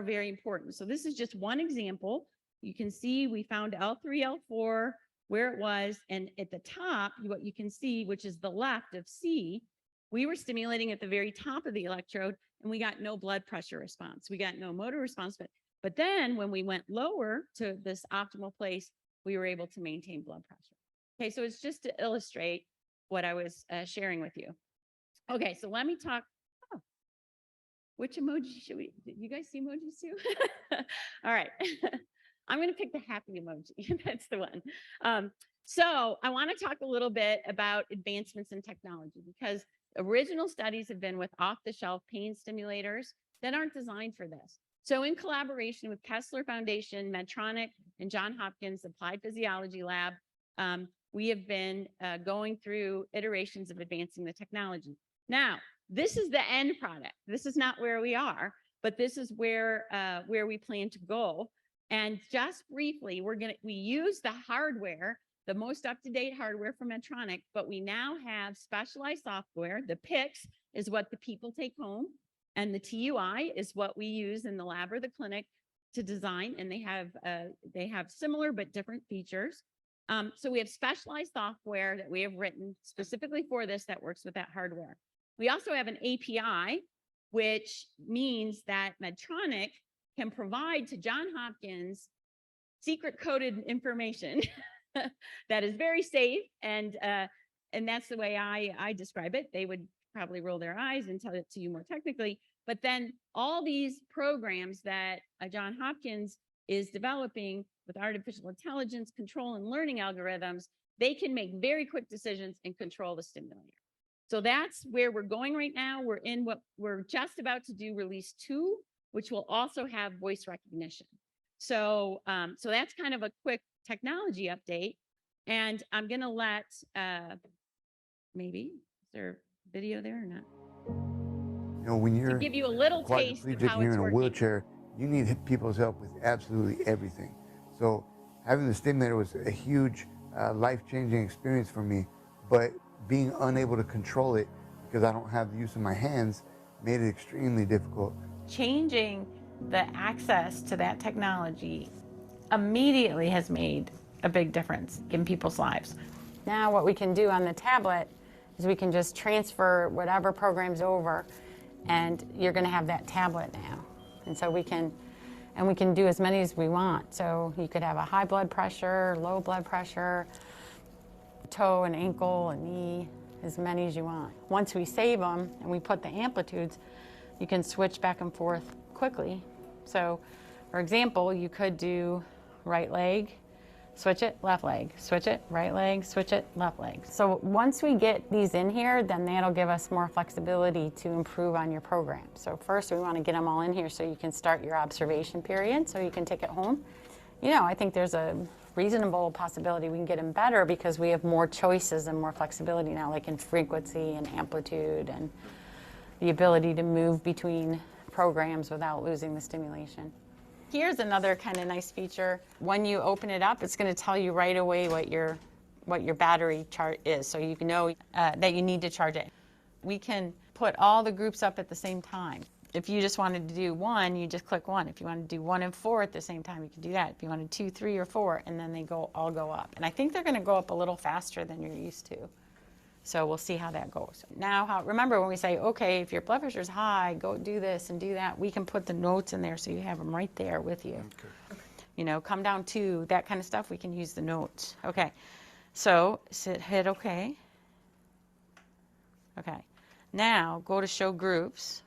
very important. So this is just one example. You can see we found L3, L4, where it was, and at the top, what you can see, which is the left of C, we were stimulating at the very top of the electrode, and we got no blood pressure response. We got no motor response, but then when we went lower to this optimal place, we were able to maintain blood pressure. Okay, so it's just to illustrate what I was sharing with you. Okay, so let me talk. Oh, which emoji should we? Did you guys see emojis too? All right, I'm going to pick the happy emoji. That's the one. So I want to talk a little bit about advancements in technology, because original studies have been with off-the-shelf pain stimulators that aren't designed for this. So in collaboration with Kessler Foundation, Medtronic, and Johns Hopkins Applied Physiology Lab, we have been going through iterations of advancing the technology. Now, this is the end product. This is not where we are, but this is where we plan to go. And just briefly, we use the hardware, the most up-to-date hardware from Medtronic, but we now have specialized software. The PICS is what the people take home, and the TUI is what we use in the lab or the clinic to design, and they have similar but different features. So we have specialized software that we have written specifically for this that works with that hardware. We also have an API, which means that Medtronic can provide to Johns Hopkins secret coded information that is very safe. And that's the way I describe it. They would probably roll their eyes and tell it to you more technically. But then all these programs that Johns Hopkins is developing with artificial intelligence, control and learning algorithms, they can make very quick decisions and control the stimulator. So that's where we're going right now. We're just about to do release 2, which will also have voice recognition. So that's kind of a quick technology update. And I'm gonna let, maybe, is there video there or not? You know, when you're To give you a little taste of quadriplegic how and you're it's in a working. wheelchair, you need people's help with absolutely everything. So having the stimulator was a huge life-changing experience for me, but being unable to control it because I don't have the use of my hands made it extremely difficult. Changing the access to that technology immediately has made a big difference in people's lives. Now what we can do on the tablet is we can just transfer whatever program's over, and you're going to have that tablet now. And so we can do as many as we want. So you could have a high blood pressure, low blood pressure, toe and ankle and knee, as many as you want. Once we save them and we put the amplitudes, you can switch back and forth quickly. So for example, you could do right leg, switch it, left leg, switch it, right leg, switch it, left leg. So once we get these in here, then that'll give us more flexibility to improve on your program. So first we want to get them all in here so you can start your observation period, so you can take it home. You know, I think there's a reasonable possibility we can get them better because we have more choices and more flexibility now, like in frequency and amplitude and the ability to move between programs without losing the stimulation. Here's another kind of nice feature. When you open it up, it's going to tell you right away what your battery chart is, so you can know that you need to charge it. We can put all the groups up at the same time. If you just wanted to do 1, you just click 1. If you want to do 1 and 4 at the same time, you can do that. If you wanted 2, 3, or 4, and then they all go up. And I think they're going to go up a little faster than you're used to. So we'll see how that goes. Now, remember when we say, okay, if your blood pressure is high, go do this and do that, we can put the notes in there so you have them right there with you. Okay. You know, come down to that kind of stuff, we can use the notes. Okay, so hit okay. Okay, now go to show groups.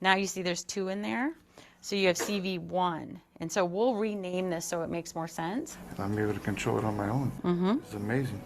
Now you see there's 2 in there. So you have CV1. And so we'll rename this so it makes more sense. And I'm able to control it on my own. Mm-hmm. It's amazing.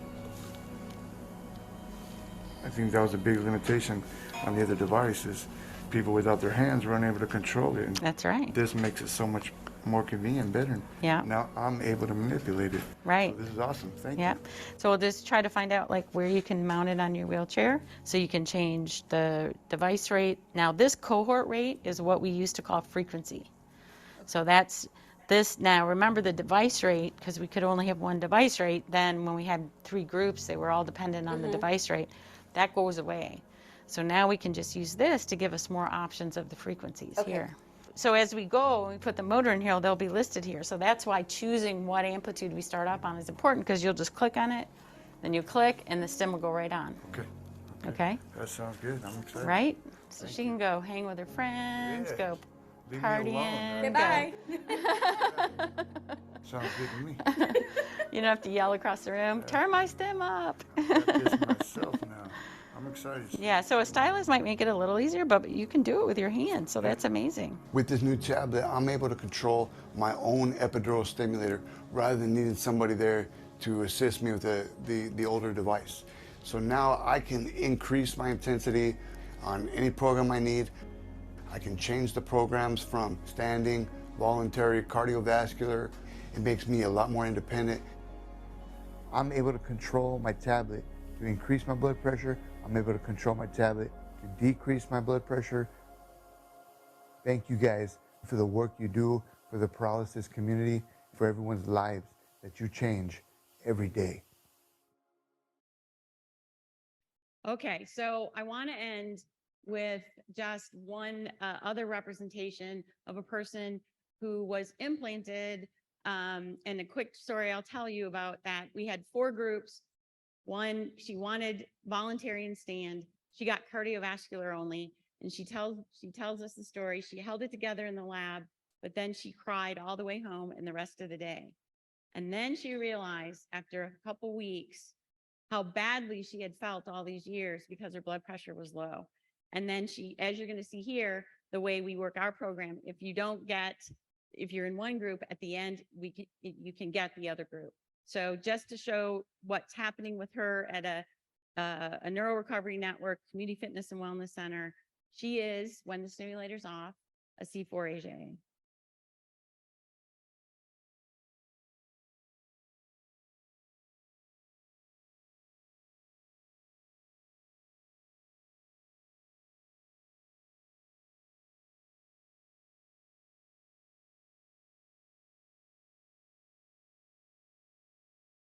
I think that was a big limitation on the other devices. People without their hands were unable to control it. And that's right. This makes it so much more convenient, better. Yeah. Now I'm able to manipulate it. Right. So this is awesome. Thank you. So we'll just try to find out like where you can mount it on your wheelchair. So you can change the device rate. Now this cohort rate is what we used to call frequency. So that's this. Now remember the device rate, because we could only have 1 device rate. Then when we had 3 groups, they were all dependent on the device rate. That goes away. So now we can just use this to give us more options of the frequencies here. So as we go, we put the motor in here, they'll be listed here. So that's why choosing what amplitude we start up on is important, because you'll just click on it, then you click, and the stim will go right on. Okay? That sounds good. I'm excited. Right? So she can go hang with her friends, go partying. Goodbye. Sounds good to me. You don't have to yell across the room, turn my stim up. Practice myself now. I'm excited. Yeah, so a stylus might make it a little easier, but you can do it with your hands, so that's amazing. With this new tablet, I'm able to control my own epidural stimulator rather than needing somebody there to assist me with the older device. So now I can increase my intensity on any program I need. I can change the programs from standing, voluntary, cardiovascular. It makes me a lot more independent. I'm able to control my tablet to increase my blood pressure. I'm able to control my tablet to decrease my blood pressure. Thank you guys for the work you do for the paralysis community, for everyone's lives that you change every day. Okay, so I want to end with just one other representation of a person who was implanted. And a quick story I'll tell you about that. We had 4 groups. One, she wanted voluntary and stand. She got cardiovascular only. And she tells us the story. She held it together in the lab, but then she cried all the way home and the rest of the day. And then she realized after a couple weeks how badly she had felt all these years because her blood pressure was low. And then she, as you're going to see here, the way we work our program, if you're in one group, at the end, you can get the other group. So just to show what's happening with her at a neuro recovery network, community fitness and wellness center, she is, when the stimulator's off, a C4AJ.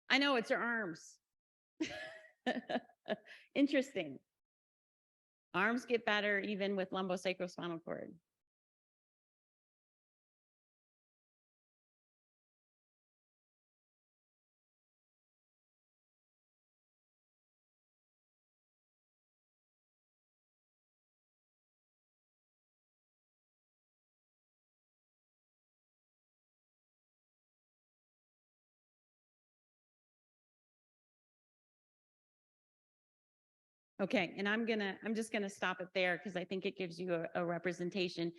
I know, it's her arms. Interesting. Arms get better even with lumbosacrospinal cord. Okay, and I'm just gonna stop it there because I think it gives you a representation.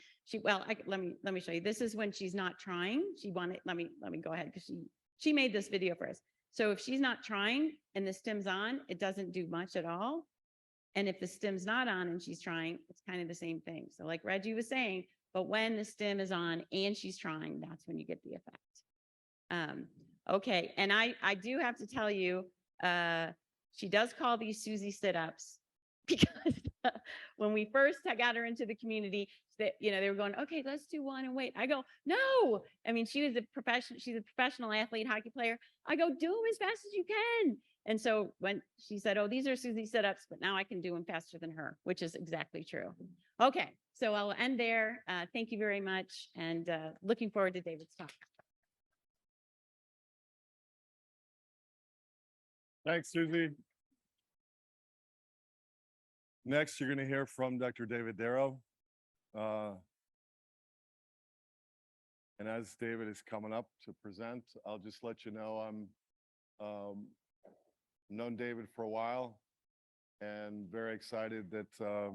Let me show you. This is when she's not trying. Let me go ahead because she made this video for us. So if she's not trying and the stim's on, it doesn't do much at all. And if the stim's not on and she's trying, it's kind of the same thing. So like Reggie was saying, but when the stim is on and she's trying, that's when you get the effect. Okay, and I do have to tell you, she does call these Susie sit-ups because when we first got her into the community, they were going, okay, let's do one and wait. I go, no. I mean, she's a professional athlete, hockey player. I go, do them as fast as you can. And so when she said, oh, these are Susie sit-ups, but now I can do them faster than her, which is exactly true. Okay, so I'll end there. Thank you very much. And looking forward to David's talk. Thanks, Susie. Next, you're going to hear from Dr. David Darrow. And as David is coming up to present, I'll just let you know I'm known David for a while and very excited that,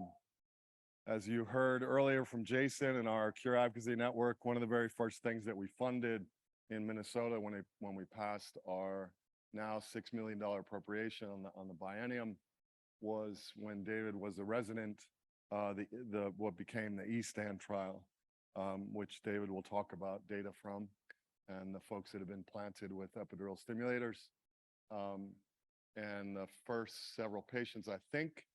as you heard earlier from Jason and our Cure Advocacy Network, one of the very first things that we funded in Minnesota when we passed our now $6 million appropriation on the biennium was when David was a resident, what became the E-Stand trial, which David will talk about data from, and the folks that have been planted with epidural stimulators. And the first several patients, I think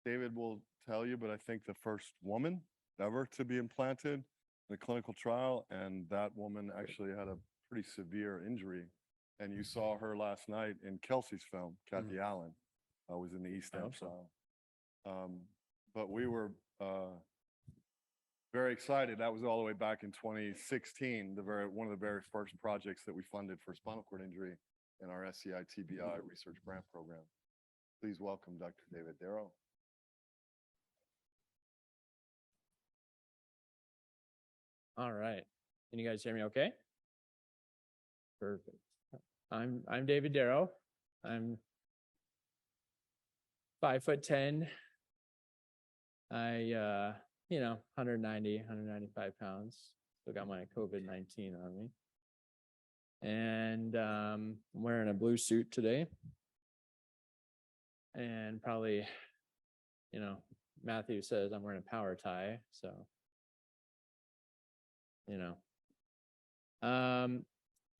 David will tell you, but I think the first woman ever to be implanted in a clinical trial, and that woman actually had a pretty severe injury. And you saw her last night in Kelsey's film, Kathy Allen, was in the E-Stand trial. But we were very excited. That was all the way back in 2016, one of the very first projects that we funded for spinal cord injury in our SCI TBI research grant program. Please welcome Dr. David Darrow. All right. Can you guys hear me okay? Perfect. I'm David Darrow. I'm 5'10". I 190, 195 pounds. Still got my COVID-19 on me. And I'm wearing a blue suit today. And probably, Matthew says I'm wearing a power tie, so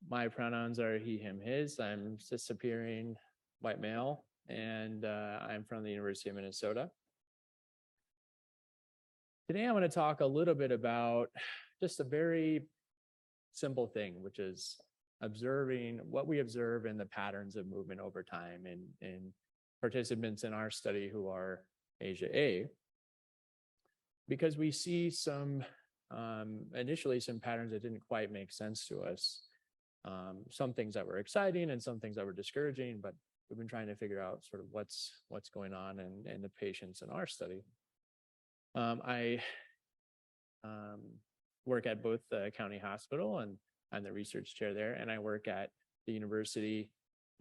my pronouns are he, him, his. I'm cis-appearing white male, and I'm from the University of Minnesota. Today, I'm going to talk a little bit about just a very simple thing, which is observing what we observe in the patterns of movement over time in participants in our study who are Asia A, because we see some initially some patterns that didn't quite make sense to us. Some things that were exciting and some things that were discouraging, but we've been trying to figure out sort of what's going on in the patients in our study. I work at both the county hospital, and I'm the research chair there, and I work at the university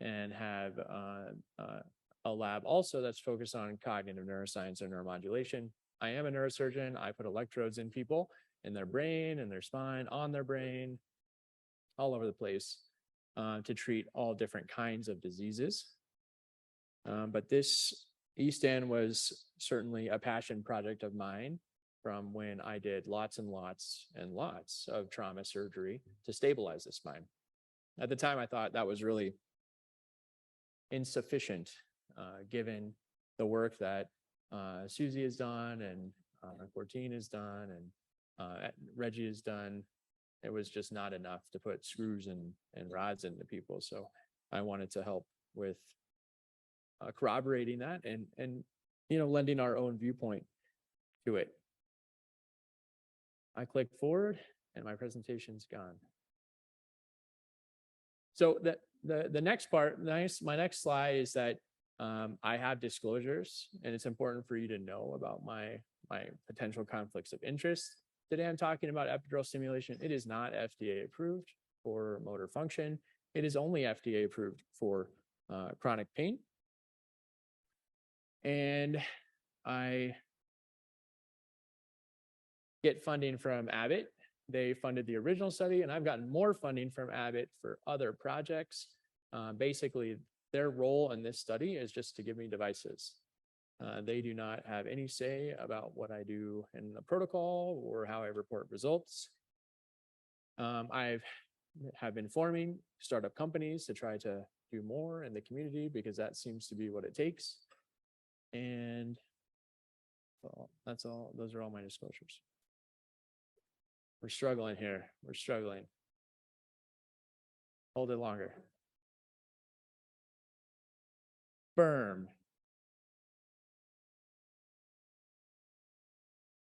and have a lab also that's focused on cognitive neuroscience and neuromodulation. I am a neurosurgeon. I put electrodes in people, in their brain, in their spine, on their brain, all over the place, to treat all different kinds of diseases. But this East End was certainly a passion project of mine from when I did lots and lots and lots of trauma surgery to stabilize the spine. At the time, I thought that was really insufficient, given the work that Susie has done and Cortine has done and Reggie has done. It was just not enough to put screws and rods into people. So I wanted to help with corroborating that and lending our own viewpoint to it. I click forward and my presentation's gone. So the next part, my next slide is that I have disclosures, and it's important for you to know about my potential conflicts of interest. Today I'm talking about epidural stimulation. It is not FDA approved for motor function. It is only FDA approved for chronic pain. And I get funding from Abbott. They funded the original study, and I've gotten more funding from Abbott for other projects. Basically, their role in this study is just to give me devices. They do not have any say about what I do in the protocol or how I report results. I have been forming startup companies to try to do more in the community because that seems to be what it takes. And well, that's all. Those are all my disclosures. We're struggling here. We're struggling. Hold it longer. Firm.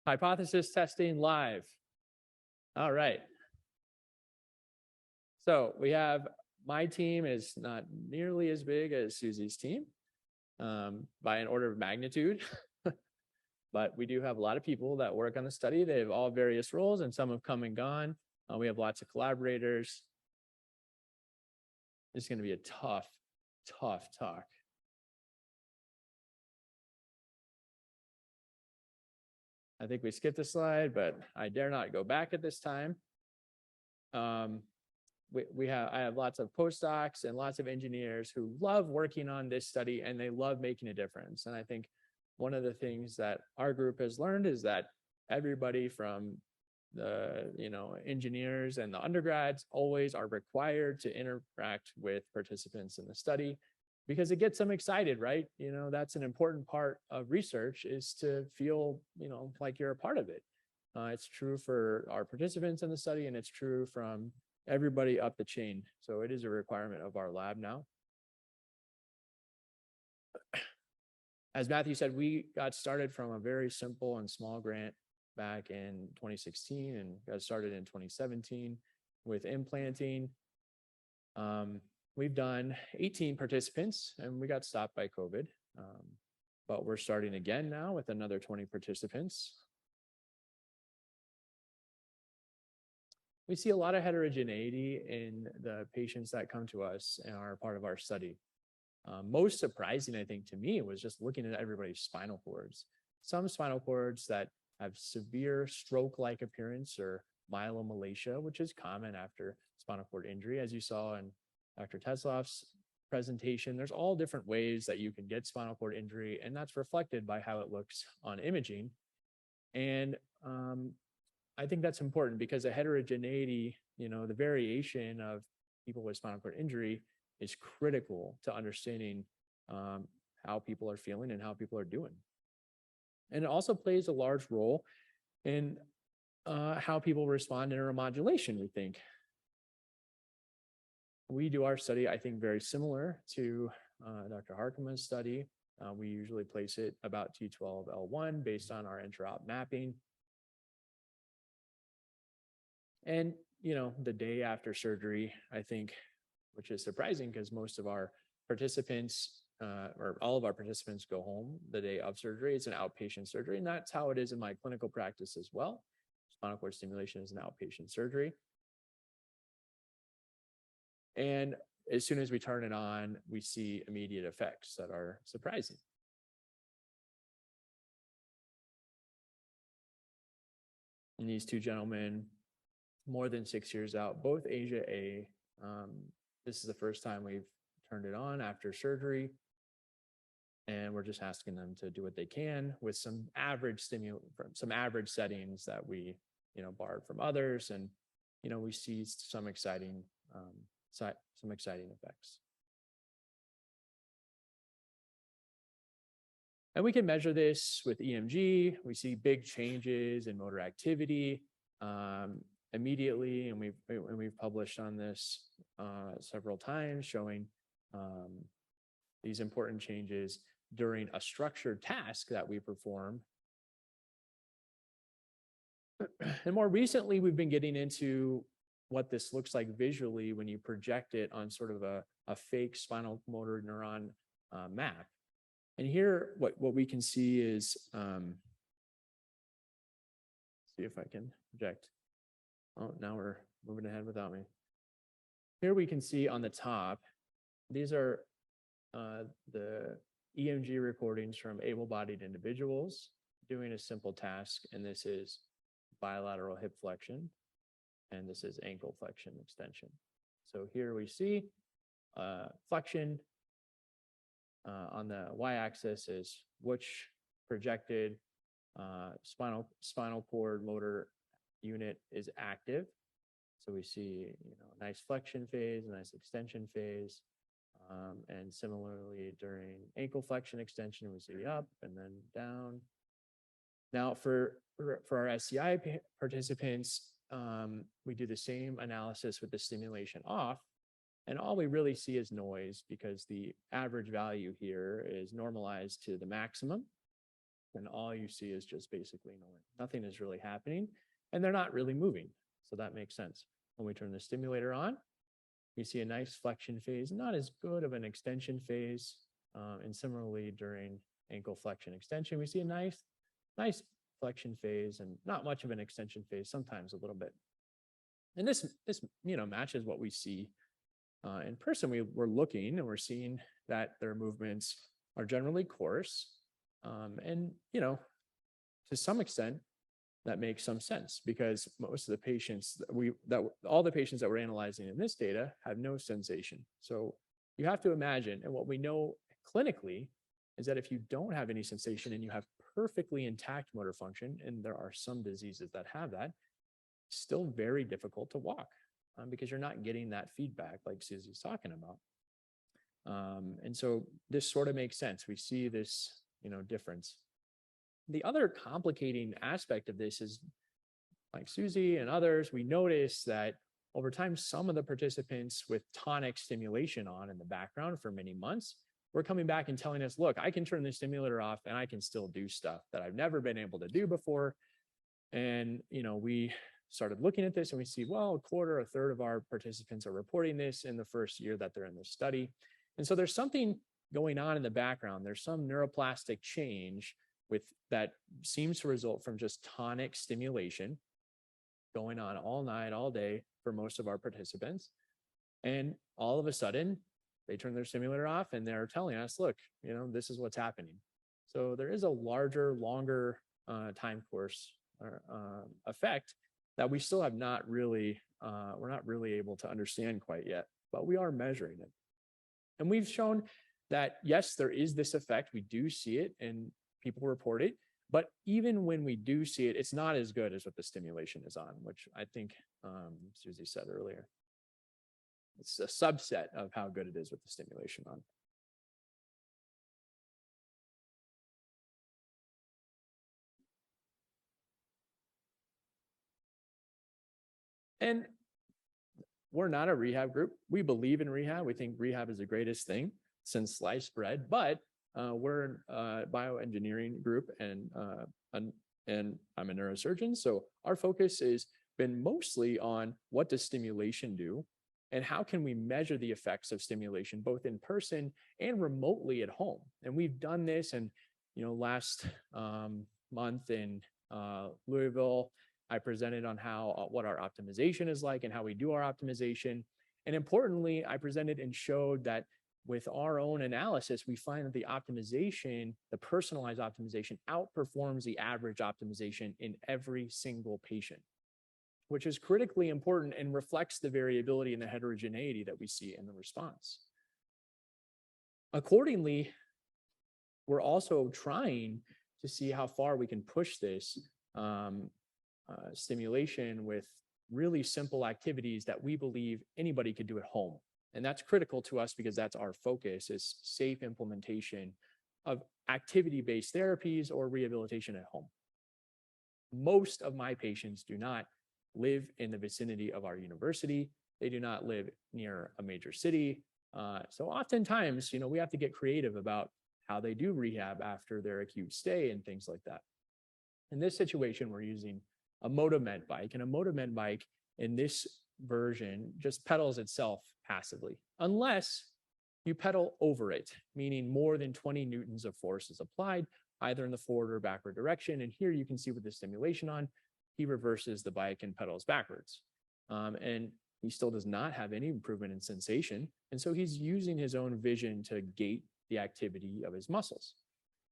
Hypothesis testing live. All right. So we have, my team is not nearly as big as Susie's team by an order of magnitude. But we do have a lot of people that work on the study. They have all various roles, and some have come and gone. We have lots of collaborators. It's going to be a tough talk. I think we skipped a slide, but I dare not go back at this time. I have lots of postdocs and lots of engineers who love working on this study, and they love making a difference. And I think one of the things that our group has learned is that everybody from the engineers and the undergrads always are required to interact with participants in the study because it gets them excited, right? That's an important part of research, is to feel like you're a part of it. It's true for our participants in the study, and it's true from everybody up the chain. So it is a requirement of our lab now. As Matthew said, we got started from a very simple and small grant back in 2016 and got started in 2017 with implanting. We've done 18 participants and we got stopped by COVID, but we're starting again now with another 20 participants. We see a lot of heterogeneity in the patients that come to us and are part of our study. Most surprising, I think, to me was just looking at everybody's spinal cords. Some spinal cords that have severe stroke-like appearance or myelomalacia, which is common after spinal cord injury, as you saw in Dr. Tesloff's presentation. There's all different ways that you can get spinal cord injury, and that's reflected by how it looks on imaging. And I think that's important because the heterogeneity, the variation of people with spinal cord injury is critical to understanding how people are feeling and how people are doing. And it also plays a large role in how people respond to neuromodulation, we think. We do our study, I think, very similar to Dr. Harkema's study. We usually place it about T12L1 based on our intra-op mapping. And, you know, the day after surgery, I think, which is surprising because most of our participants, or all of our participants go home the day of surgery. It's an outpatient surgery, and that's how it is in my clinical practice as well. Spinal cord stimulation is an outpatient surgery. And as soon as we turn it on, we see immediate effects that are surprising. And these two gentlemen, more than 6 years out, both Asia A. This is the first time we've turned it on after surgery. And we're just asking them to do what they can with some average settings that we, you know, borrowed from others. And, you know, we see some exciting effects. And we can measure this with EMG. We see big changes in motor activity immediately, and we've published on this several times, showing these important changes during a structured task that we perform. And more recently, we've been getting into what this looks like visually when you project it on sort of a fake spinal motor neuron map. And here, what we can see is, see if I can project. Oh, now we're moving ahead without me. Here we can see on the top, these are the EMG recordings from able-bodied individuals doing a simple task, and this is bilateral hip flexion, and this is ankle flexion extension. So here we see flexion. On the y-axis is which projected spinal cord motor unit is active. So we see, you know, a nice flexion phase, a nice extension phase. And similarly during ankle flexion extension, we see up and then down. Now for our SCI participants, we do the same analysis with the stimulation off. And all we really see is noise because the average value here is normalized to the maximum. And all you see is just basically noise. Nothing is really happening, and they're not really moving. So that makes sense. When we turn the stimulator on, we see a nice flexion phase, not as good of an extension phase. And similarly, during ankle flexion extension, we see a nice flexion phase and not much of an extension phase, sometimes a little bit. And this you know, matches what we see in person. We're looking and we're seeing that their movements are generally coarse. And, you know, to some extent, that makes some sense because most of the patients all the patients that we're analyzing in this data have no sensation. So you have to imagine, and what we know clinically is that if you don't have any sensation and you have perfectly intact motor function, and there are some diseases that have that, it's still very difficult to walk. Because you're not getting that feedback like Susie's talking about. And so this sort of makes sense. We see this, you know, difference. The other complicating aspect of this is, like Susie and others, we notice that over time, some of the participants with tonic stimulation on in the background for many months, were coming back and telling us, look, I can turn the stimulator off and I can still do stuff that I've never been able to do before. And, you know, we started looking at this and we see, well, a quarter, a third of our participants are reporting this in the first year that they're in the study. And so there's something going on in the background. There's some neuroplastic change that seems to result from just tonic stimulation going on all night, all day for most of our participants. And all of a sudden, they turn their stimulator off and they're telling us, look, you know, this is what's happening. So there is a larger, longer time course effect that we still have not really, we're not really able to understand quite yet, but we are measuring it. And we've shown that, yes, there is this effect. We do see it and people report it, but even when we do see it, it's not as good as what the stimulation is on, which I think Susie said earlier. It's a subset of how good it is with the stimulation on. And we're not a rehab group. We believe in rehab. We think rehab is the greatest thing since sliced bread, but we're a bioengineering group, and I'm a neurosurgeon. So our focus has been mostly on what does stimulation do and how can we measure the effects of stimulation both in person and remotely at home. And we've done this, and last month in Louisville, I presented on how what our optimization is like and how we do our optimization. And importantly, I presented and showed that with our own analysis, we find that the optimization, the personalized optimization, outperforms the average optimization in every single patient, which is critically important and reflects the variability and the heterogeneity that we see in the response. Accordingly, we're also trying to see how far we can push this stimulation with really simple activities that we believe anybody could do at home. And that's critical to us because that's our focus, is safe implementation of activity-based therapies or rehabilitation at home. Most of my patients do not live in the vicinity of our university. They do not live near a major city. So oftentimes, we have to get creative about how they do rehab after their acute stay and things like that. In this situation, we're using a MotoMed bike, and a MotoMed bike in this version just pedals itself passively, unless you pedal over it, meaning more than 20 newtons of force is applied, either in the forward or backward direction. And here you can see with the stimulation on, he reverses the bike and pedals backwards. And he still does not have any improvement in sensation. And so he's using his own vision to gate the activity of his muscles.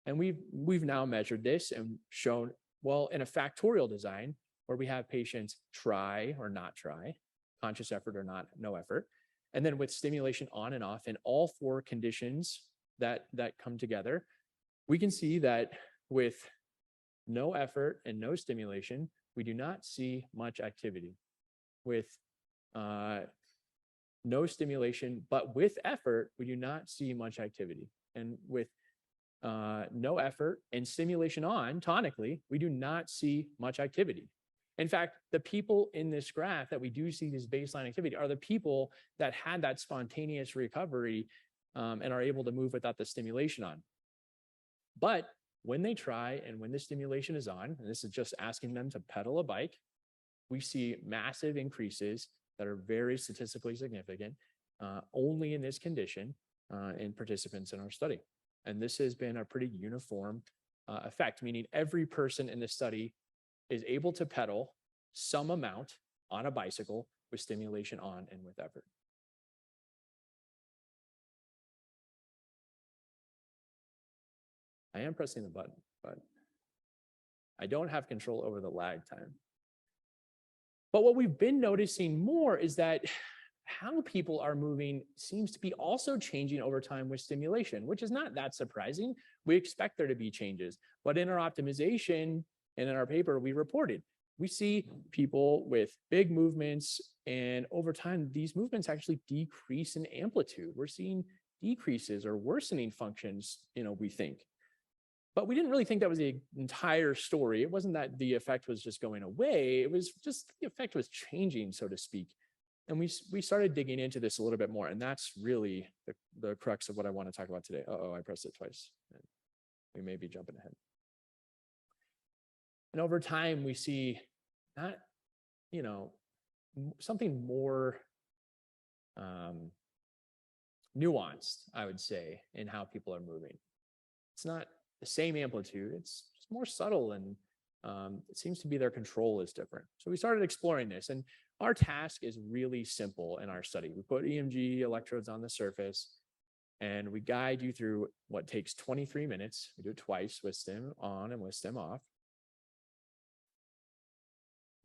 And we've now measured this and shown, well, in a factorial design where we have patients try or not try, conscious effort or not, no effort, and then with stimulation on and off in all four conditions that come together, we can see that with no effort and no stimulation, we do not see much activity. With no stimulation, but with effort, we do not see much activity. And with no effort and stimulation on tonically, we do not see much activity. In fact, the people in this graph that we do see this baseline activity are the people that had that spontaneous recovery and are able to move without the stimulation on. But when they try and when the stimulation is on, and this is just asking them to pedal a bike, we see massive increases that are very statistically significant only in this condition in participants in our study. And this has been a pretty uniform effect, meaning every person in the study is able to pedal some amount on a bicycle with stimulation on and with effort. I am pressing the button, but I don't have control over the lag time. But what we've been noticing more is that how people are moving seems to be also changing over time with stimulation, which is not that surprising. We expect there to be changes, but in our optimization and in our paper, we reported, we see people with big movements, and over time, these movements actually decrease in amplitude. We're seeing decreases or worsening functions, we think. But we didn't really think that was the entire story. It wasn't that the effect was just going away. It was just the effect was changing, so to speak. And we started digging into this a little bit more. And that's really the crux of what I want to talk about today. Uh-oh, I pressed it twice. We may be jumping ahead. And over time, we see not, something more nuanced, I would say, in how people are moving. It's not the same amplitude, it's just more subtle, and it seems to be their control is different. So we started exploring this, and our task is really simple in our study. We put EMG electrodes on the surface, and we guide you through what takes 23 minutes. We do it twice with stim on and with stim off.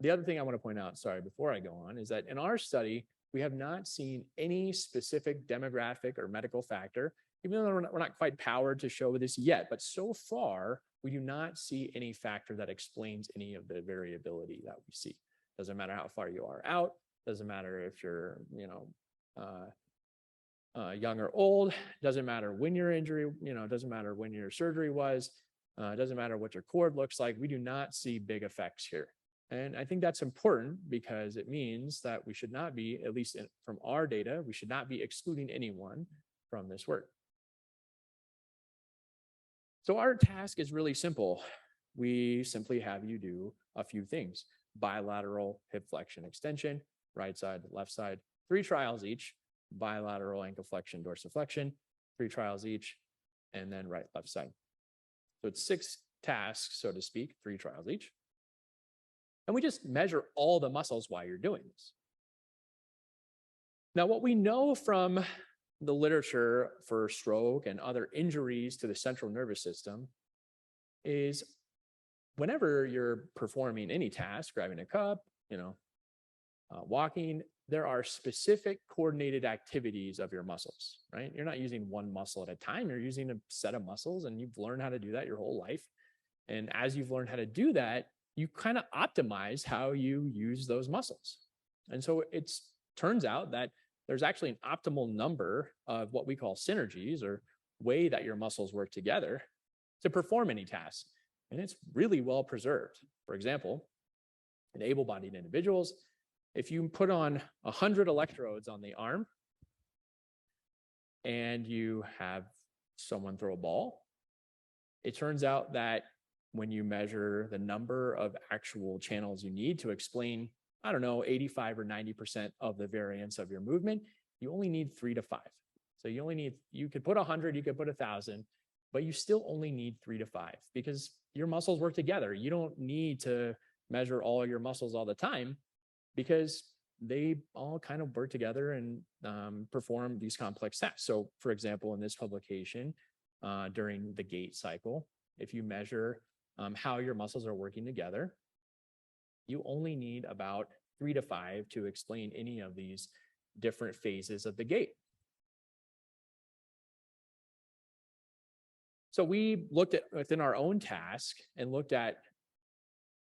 The other thing I want to point out, sorry, before I go on, is that in our study, we have not seen any specific demographic or medical factor, even though we're not quite powered to show this yet. But so far, we do not see any factor that explains any of the variability that we see. Doesn't matter how far you are out. Doesn't matter if you're, young or old. Doesn't matter when your injury, doesn't matter when your surgery was. Doesn't matter what your cord looks like. We do not see big effects here. And I think that's important because it means that we should not be, at least from our data, we should not be excluding anyone from this work. So our task is really simple. We simply have you do a few things: bilateral hip flexion extension, right side, left side, 3 trials each, bilateral ankle flexion, dorsiflexion, 3 trials each, and then right, left side. So it's 6 tasks, so to speak, 3 trials each. And we just measure all the muscles while you're doing this. Now, what we know from the literature for stroke and other injuries to the central nervous system is whenever you're performing any task, grabbing a cup, walking, there are specific coordinated activities of your muscles, right? You're not using one muscle at a time. You're using a set of muscles, and you've learned how to do that your whole life. And as you've learned how to do that, you kind of optimize how you use those muscles. And so it turns out that there's actually an optimal number of what we call synergies, or way that your muscles work together to perform any task. And it's really well preserved. For example, in able-bodied individuals, if you put on 100 electrodes on the arm and you have someone throw a ball, it turns out that when you measure the number of actual channels you need to explain, 85 or 90% of the variance of your movement, you only need 3 to 5. So you could put 100, you could put 1,000, but you still only need 3 to 5 because your muscles work together. You don't need to measure all your muscles all the time because they all kind of work together and perform these complex tasks. So for example, in this publication, during the gait cycle, if you measure how your muscles are working together, you only need about 3 to 5 to explain any of these different phases of the gait. So we looked at within our own task and looked at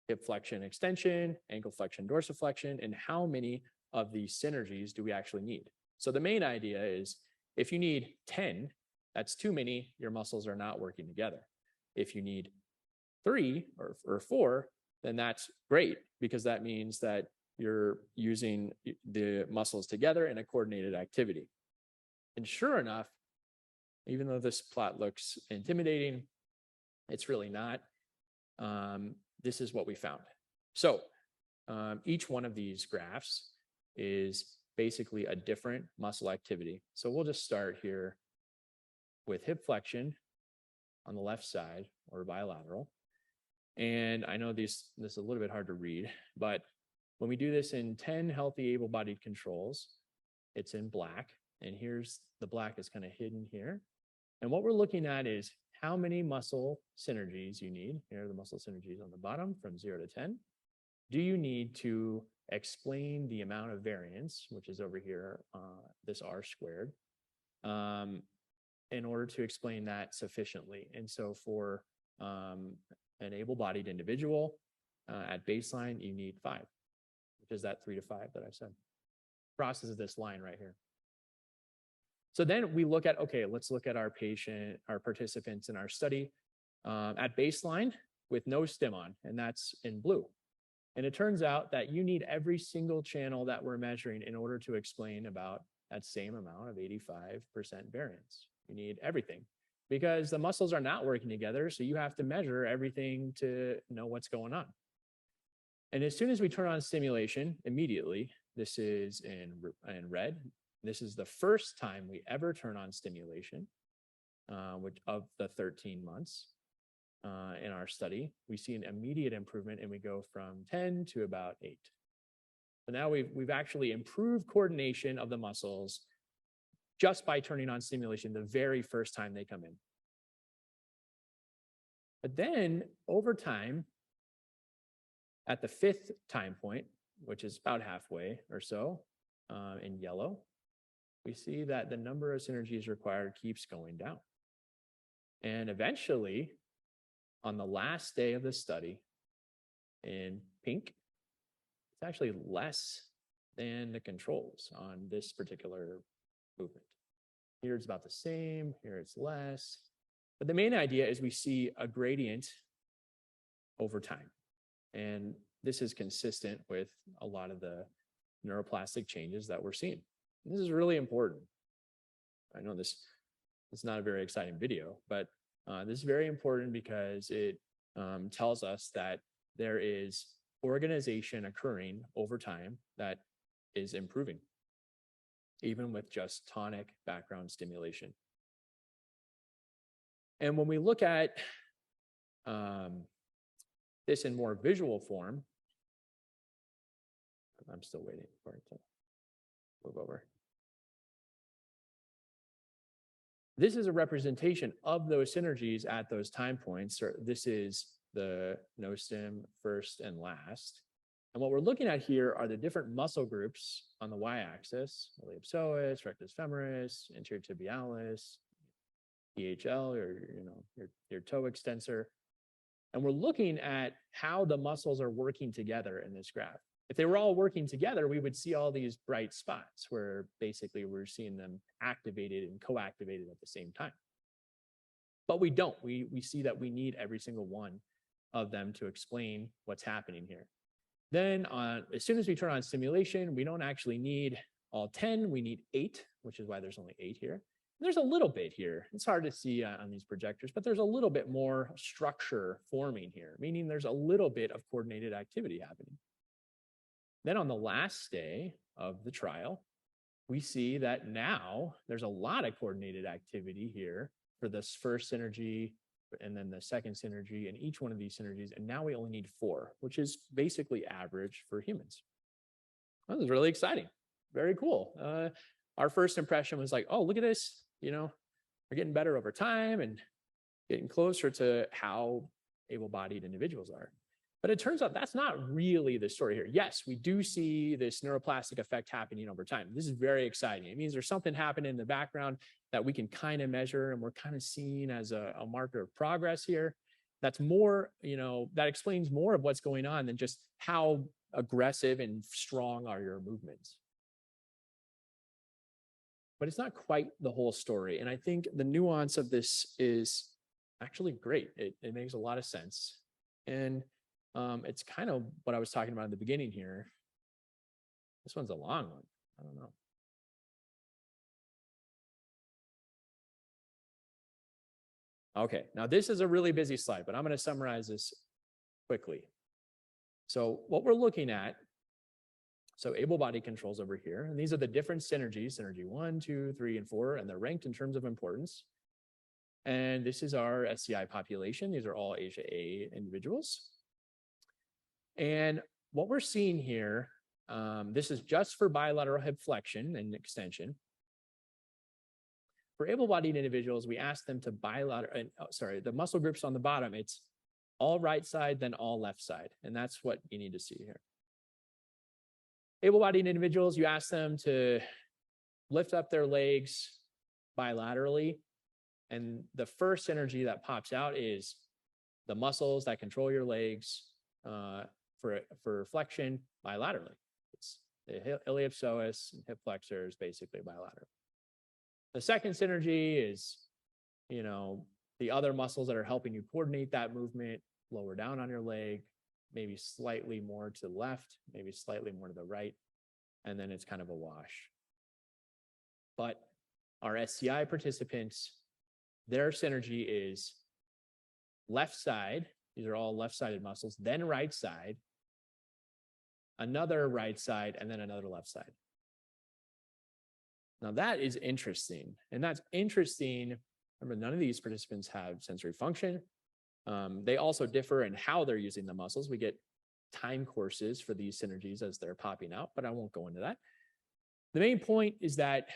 hip flexion extension, ankle flexion, dorsiflexion, and how many of these synergies do we actually need. So the main idea is if you need 10, that's too many, your muscles are not working together. If you need 3 or 4, then that's great because that means that you're using the muscles together in a coordinated activity. And sure enough, even though this plot looks intimidating, it's really not. This is what we found. So each one of these graphs is basically a different muscle activity. So we'll just start here with hip flexion on the left side, or bilateral. And I know this is a little bit hard to read, but when we do this in 10 healthy able-bodied controls, it's in black. And here's the black is kind of hidden here. And what we're looking at is how many muscle synergies you need. Here are the muscle synergies on the bottom from 0 to 10. Do you need to explain the amount of variance, which is over here, this R squared, in order to explain that sufficiently? And so for an able-bodied individual at baseline, you need 5, which is that 3 to 5 that I said. Crosses this line right here. So then we look at, okay, let's look at our participants in our study at baseline with no stim on, and that's in blue. And it turns out that you need every single channel that we're measuring in order to explain about that same amount of 85% variance. You need everything because the muscles are not working together. So you have to measure everything to know what's going on. And as soon as we turn on stimulation, immediately, this is in red. This is the first time we ever turn on stimulation, which of the 13 months in our study. We see an immediate improvement, and we go from 10 to about 8. So now we've actually improved coordination of the muscles just by turning on stimulation the very first time they come in. But then over time, at the 5th time point, which is about halfway or so in yellow, we see that the number of synergies required keeps going down. And eventually, on the last day of the study in pink, it's actually less than the controls on this particular movement. Here it's about the same, here it's less. But the main idea is we see a gradient over time. And this is consistent with a lot of the neuroplastic changes that we're seeing. This is really important. I know this is not a very exciting video, but this is very important because it tells us that there is organization occurring over time that is improving, even with just tonic background stimulation. And when we look at this in more visual form, I'm still waiting for it to move over. This is a representation of those synergies at those time points. This is the no-stim first and last. And what we're looking at here are the different muscle groups on the y-axis: iliopsoas, rectus femoris, anterior tibialis, EHL, or your toe extensor. And we're looking at how the muscles are working together in this graph. If they were all working together, we would see all these bright spots where basically we're seeing them activated and co-activated at the same time. But we don't. We see that we need every single one of them to explain what's happening here. Then as soon as we turn on stimulation, we don't actually need all 10, we need 8, which is why there's only 8 here. There's a little bit here. It's hard to see on these projectors, but there's a little bit more structure forming here, meaning there's a little bit of coordinated activity happening. Then on the last day of the trial, we see that now there's a lot of coordinated activity here for this first synergy and then the second synergy and each one of these synergies. And now we only need 4, which is basically average for humans. That was really exciting. Very cool. Our first impression was like, oh, look at this. We're getting better over time and getting closer to how able-bodied individuals are. But it turns out that's not really the story here. Yes, we do see this neuroplastic effect happening over time. This is very exciting. It means there's something happening in the background that we can kind of measure and we're kind of seeing as a marker of progress here. That's more, that explains more of what's going on than just how aggressive and strong are your movements. But it's not quite the whole story. And I think the nuance of this is actually great. It makes a lot of sense. And it's kind of what I was talking about in the beginning here. This one's a long one. I don't know. Okay, now this is a really busy slide, but I'm going to summarize this quickly. So what we're looking at, so able-bodied controls over here, and these are the different synergies, synergy 1, 2, 3, and 4, and they're ranked in terms of importance. And this is our SCI population. These are all Asia A individuals. And what we're seeing here, this is just for bilateral hip flexion and extension. For able-bodied individuals, we ask them to the muscle groups on the bottom, it's all right side, then all left side. And that's what you need to see here. Able-bodied individuals, you ask them to lift up their legs bilaterally. And the first synergy that pops out is the muscles that control your legs for flexion bilaterally. It's the iliopsoas and hip flexors, basically bilateral. The second synergy is, the other muscles that are helping you coordinate that movement, lower down on your leg, maybe slightly more to the left, maybe slightly more to the right, and then it's kind of a wash. But our SCI participants, their synergy is left side, these are all left-sided muscles, then right side, another right side, and then another left side. Now that is interesting, and that's interesting. Remember, none of these participants have sensory function. They also differ in how they're using the muscles. We get time courses for these synergies as they're popping out, but I won't go into that. The main point is that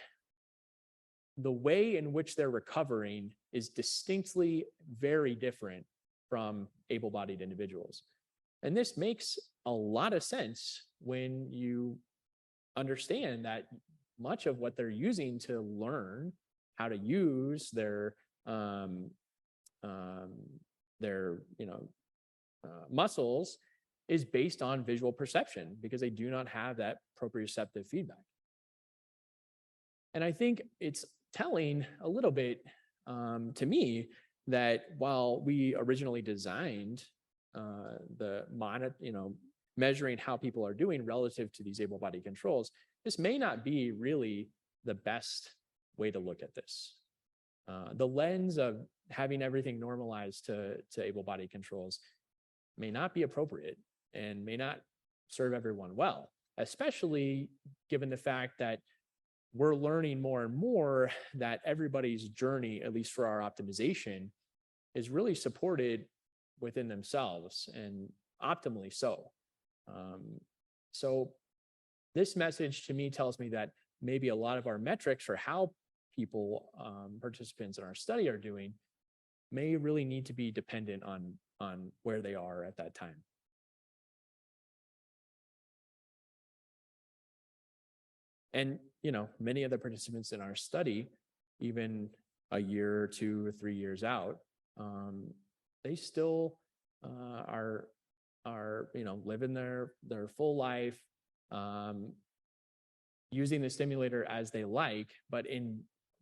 the way in which they're recovering is distinctly very different from able-bodied individuals. And this makes a lot of sense when you understand that much of what they're using to learn how to use their muscles is based on visual perception because they do not have that proprioceptive feedback. And I think it's telling a little bit to me that while we originally designed measuring how people are doing relative to these able-bodied controls, this may not be really the best way to look at this. The lens of having everything normalized to able-bodied controls may not be appropriate and may not serve everyone well, especially given the fact that we're learning more and more that everybody's journey, at least for our optimization, is really supported within themselves, and optimally so. So this message to me tells me that maybe a lot of our metrics for how people, participants in our study are doing, may really need to be dependent on where they are at that time. And, you know, many of the participants in our study, even a year or 2 or 3 years out, they still are, you know, living their full life, using the stimulator as they like, but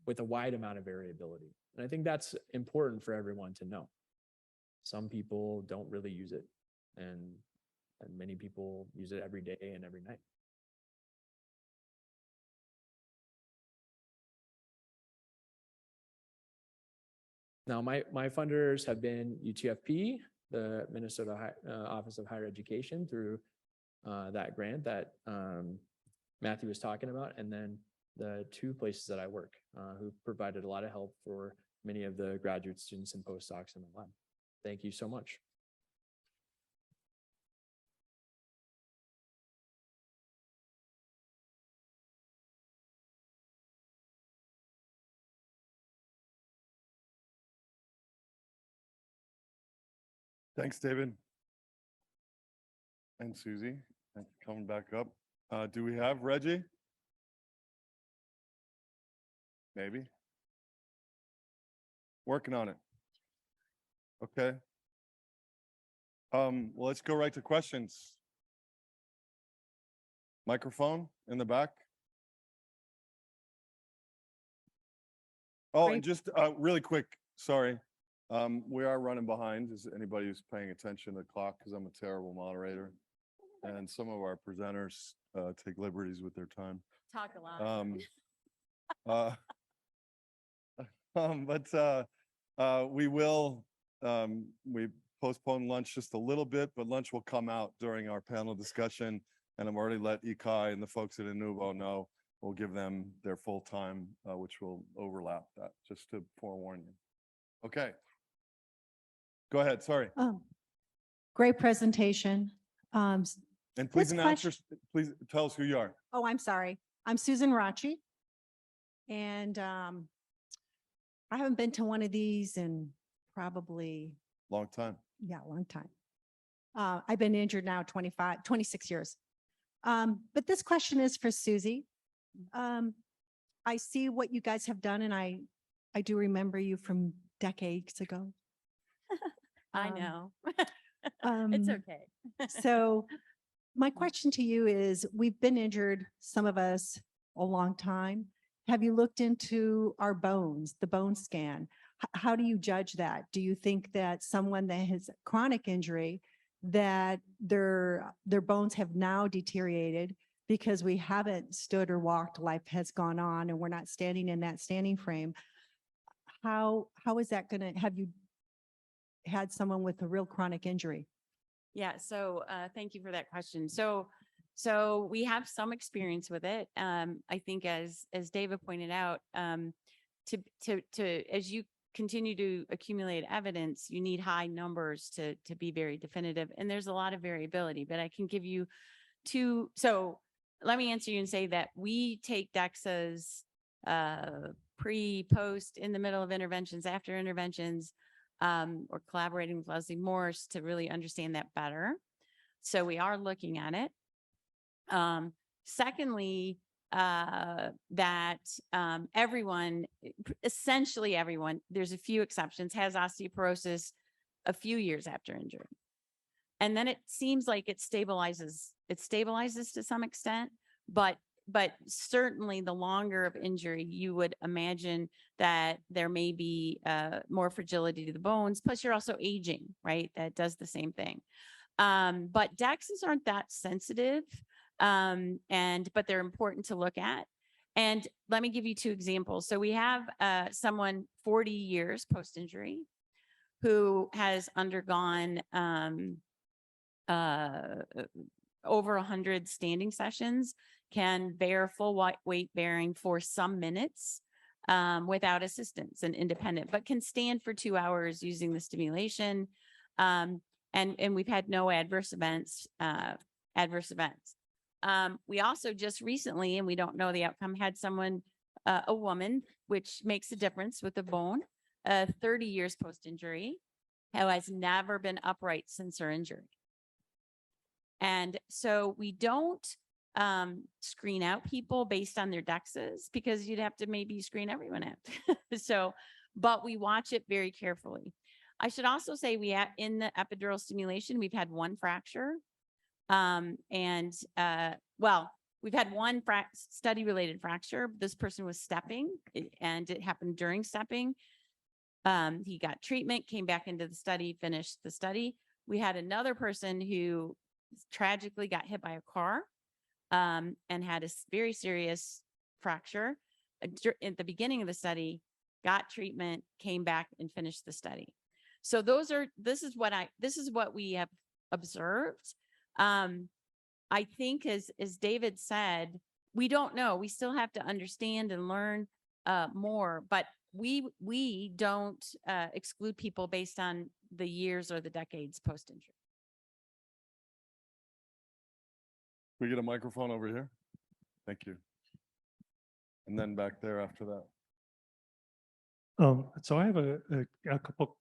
with a wide amount of variability. And I think that's important for everyone to know. Some people don't really use it, and many people use it every day and every night. Now, my funders have been UTFP, the Minnesota Office of Higher Education, through that grant that Matthew was talking about, and then the 2 places that I work, who provided a lot of help for many of the graduate students and postdocs in the lab. Thank you so much. Thanks, David. And Susie, thanks for coming back up. Do we have Reggie? Maybe. Working on it. Okay. Well, let's go right to questions. Microphone in the back. Oh, and just really quick, sorry. We are running behind. Is anybody who's paying attention to the clock, because I'm a terrible moderator. And some of our presenters take liberties with their time. Talk a lot. We will, we postponed lunch just a little bit, but lunch will come out during our panel discussion. And I've already let Ikai and the folks at Inuvo know. We'll give them their full time, which will overlap that, just to forewarn you. Okay. Go ahead, sorry. Oh, great presentation. And please please tell us who you are. Oh, I'm sorry. I'm Susan Rachi. And I haven't been to one of these in probably long time. Yeah, a long time. I've been injured now 26 years. But this question is for Susie. I see what you guys have done, and I do remember you from decades ago. I know. It's okay. So my question to you is, we've been injured, some of us, a long time. Have you looked into our bones, the bone scan? How do you judge that? Do you think that someone that has chronic injury, that their bones have now deteriorated because we haven't stood or walked, life has gone on, and we're not standing in that standing frame? How is that going to, have you had someone with a real chronic injury? Yeah, so thank you for that question. So we have some experience with it. I think as David pointed out, as you continue to accumulate evidence, you need high numbers to be very definitive. And there's a lot of variability, but I can give you 2. So let me answer you and say that we take DEXAs pre, post, in the middle of interventions, after interventions. We're collaborating with Leslie Morse to really understand that better. So we are looking at it. Secondly, that everyone, essentially everyone, there's a few exceptions, has osteoporosis a few years after injury. And then it seems like it stabilizes to some extent, but certainly the longer of injury, you would imagine that there may be more fragility to the bones. Plus you're also aging, right? That does the same thing. But DEXs aren't that sensitive, but they're important to look at. And let me give you two examples. So we have someone 40 years post-injury who has undergone over 100 standing sessions, can bear full weight bearing for some minutes without assistance and independent, but can stand for 2 hours using the stimulation. And we've had no adverse events. We also just recently, and we don't know the outcome, had someone, a woman, which makes a difference with the bone, 30 years post-injury, who has never been upright since her injury. And so we don't screen out people based on their DEXs, because you'd have to maybe screen everyone out. But we watch it very carefully. I should also say we have, in the epidural stimulation, we've had one fracture. We've had one study-related fracture. This person was stepping, and it happened during stepping. He got treatment, came back into the study, finished the study. We had another person who tragically got hit by a car and had a very serious fracture at the beginning of the study, got treatment, came back and finished the study. So this is what we have observed. I think as David said, we don't know. We still have to understand and learn more, but we don't exclude people based on the years or the decades post-injury. We get a microphone over here. Thank you. And then back there after that. So I have a couple.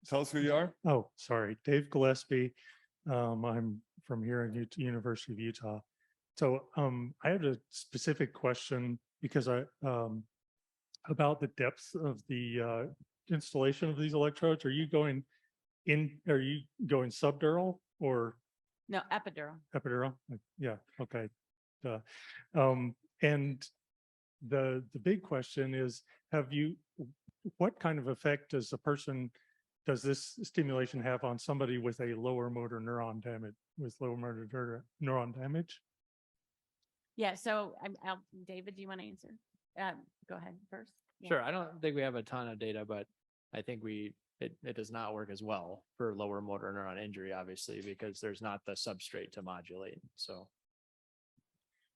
Tell us who you are. Oh, sorry. Dave Gillespie. I'm from here at University of Utah. So I had a specific question because about the depth of the installation of these electrodes. Are you going subdural or? No, epidural. Epidural? Yeah, okay. And the big question is, what kind of effect does this stimulation have on somebody with a lower motor neuron damage, Yeah, so David, do you want to answer? Go ahead first. Yeah. Sure. I don't think we have a ton of data, but I think it does not work as well for lower motor neuron injury, obviously, because there's not the substrate to modulate. So.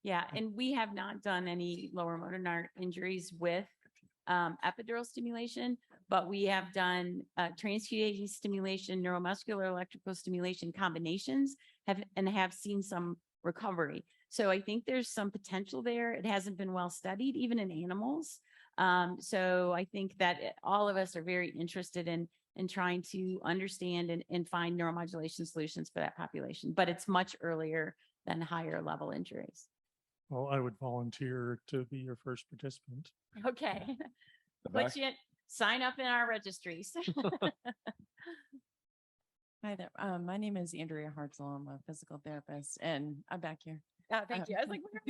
Yeah, and we have not done any lower motor neuron injuries with epidural stimulation, but we have done transcutaneous stimulation, neuromuscular electrical stimulation combinations, have seen some recovery. So I think there's some potential there. It hasn't been well studied, even in animals. So I think that all of us are very interested in trying to understand and find neuromodulation solutions for that population, but it's much earlier than higher level injuries. Well, I would volunteer to be your first participant. Okay. Sign up in our registries. Hi there. My name is Andrea Hartzell. I'm a physical therapist, and I'm back here. Thank you. I was like, where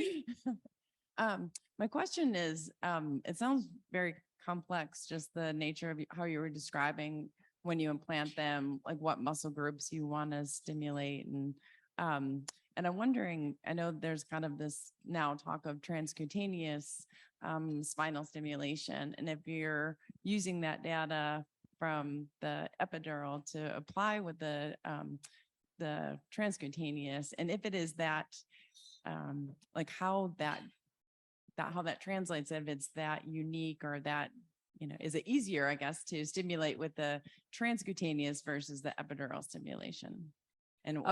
are we? My question is, it sounds very complex, just the nature of how you were describing when you implant them, like what muscle groups you want to stimulate. And I'm wondering, I know there's kind of this now talk of transcutaneous spinal stimulation. And if you're using that data from the epidural to apply with the transcutaneous, and if it is that, like how that translates, if it's that unique or that, is it easier, I guess, to stimulate with the transcutaneous versus the epidural stimulation? And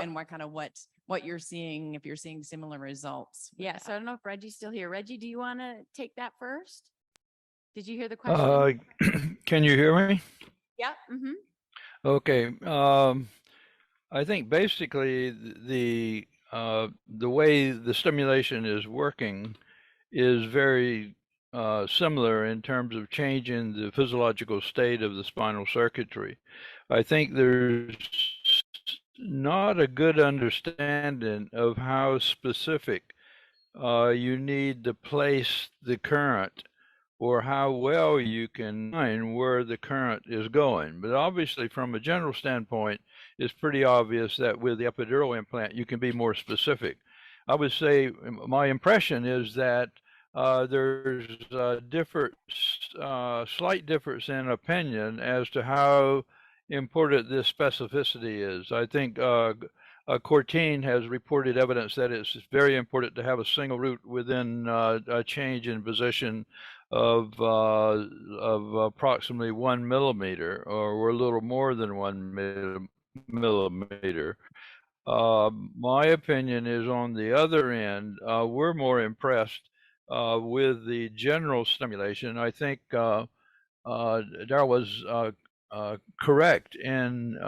what you're seeing, if you're seeing similar results. Yeah, so I don't know if Reggie's still here. Reggie, do you want to take that first? Did you hear the question? Can you hear me? Yeah. Mm-hmm. Okay. I think basically the way the stimulation is working is very similar in terms of changing the physiological state of the spinal circuitry. I think there's not a good understanding of how specific you need to place the current or how well you can find where the current is going. But obviously, from a general standpoint, it's pretty obvious that with the epidural implant, you can be more specific. I would say my impression is that there's a slight difference in opinion as to how important this specificity is. I think Courtine has reported evidence that it's very important to have a single root within a change in position of approximately 1 millimeter, or a little more than 1 millimeter. My opinion is on the other end, we're more impressed with the general stimulation. I think Darrow was correct in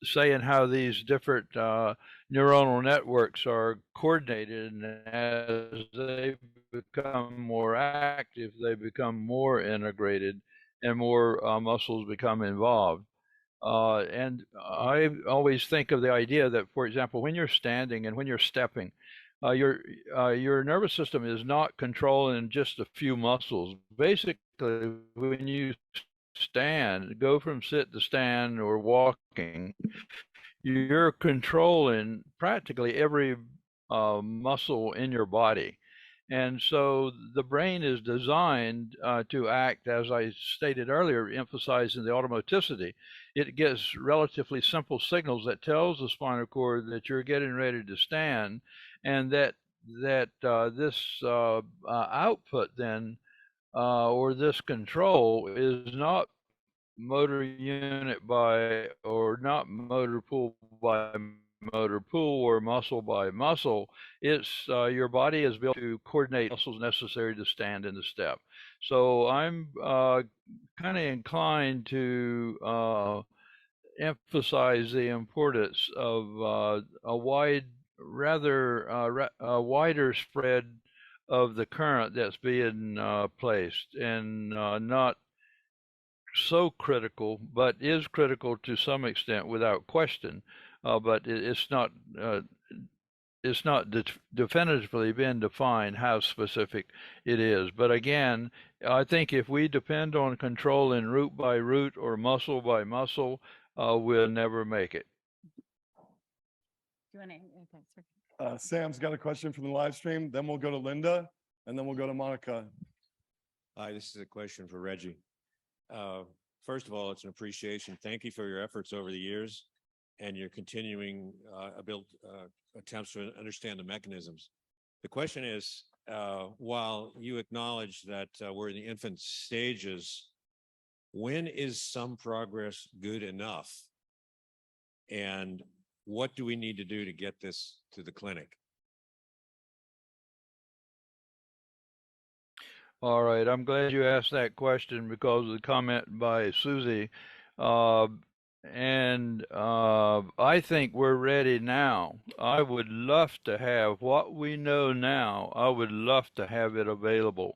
saying how these different neuronal networks are coordinated, and as they become more active, they become more integrated and more muscles become involved. And I always think of the idea that, for example, when you're standing and when you're stepping, your nervous system is not controlling just a few muscles. Basically, when you stand, go from sit to stand or walking, you're controlling practically every muscle in your body. And so the brain is designed to act, as I stated earlier, emphasizing the automaticity. It gets relatively simple signals that tells the spinal cord that you're getting ready to stand, and that this output then, or this control, is not motor unit by, or not motor pool by motor pool, or muscle by muscle. It's your body is built to coordinate muscles necessary to stand in the step. So I'm kind of inclined to emphasize the importance of a wider spread of the current that's being placed, and not so critical, but is critical to some extent without question. But it's not definitively been defined how specific it is. But again, I think if we depend on controlling root by root or muscle by muscle, we'll never make it. Do you want to? Sam's got a question from the live stream. Then we'll go to Linda, and then we'll go to Monica. Hi, this is a question for Reggie. First of all, it's an appreciation. Thank you for your efforts over the years and your continuing attempts to understand the mechanisms. The question is, while you acknowledge that we're in the infant stages, when is some progress good enough? And what do we need to do to get this to the clinic? All right, I'm glad you asked that question because of the comment by Susie. I think we're ready now. I would love to have what we know now. I would love to have it available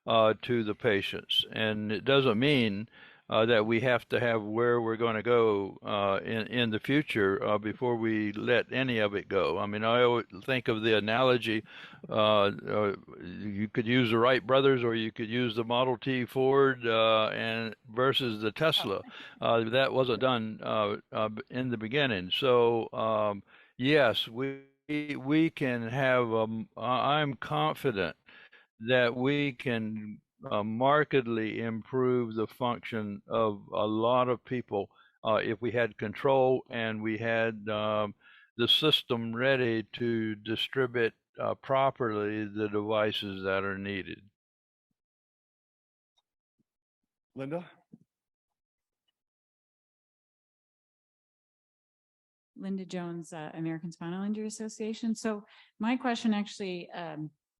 to the patients. And it doesn't mean that we have to have where we're going to go in the future before we let any of it go. I mean, I always think of the analogy, you could use the Wright brothers, or you could use the Model T Ford and versus the Tesla. That wasn't done in the beginning. So yes, we can have, I'm confident that we can markedly improve the function of a lot of people if we had control and we had the system ready to distribute properly the devices that are needed. Linda? Linda Jones, American Spinal Injury Association. So my question actually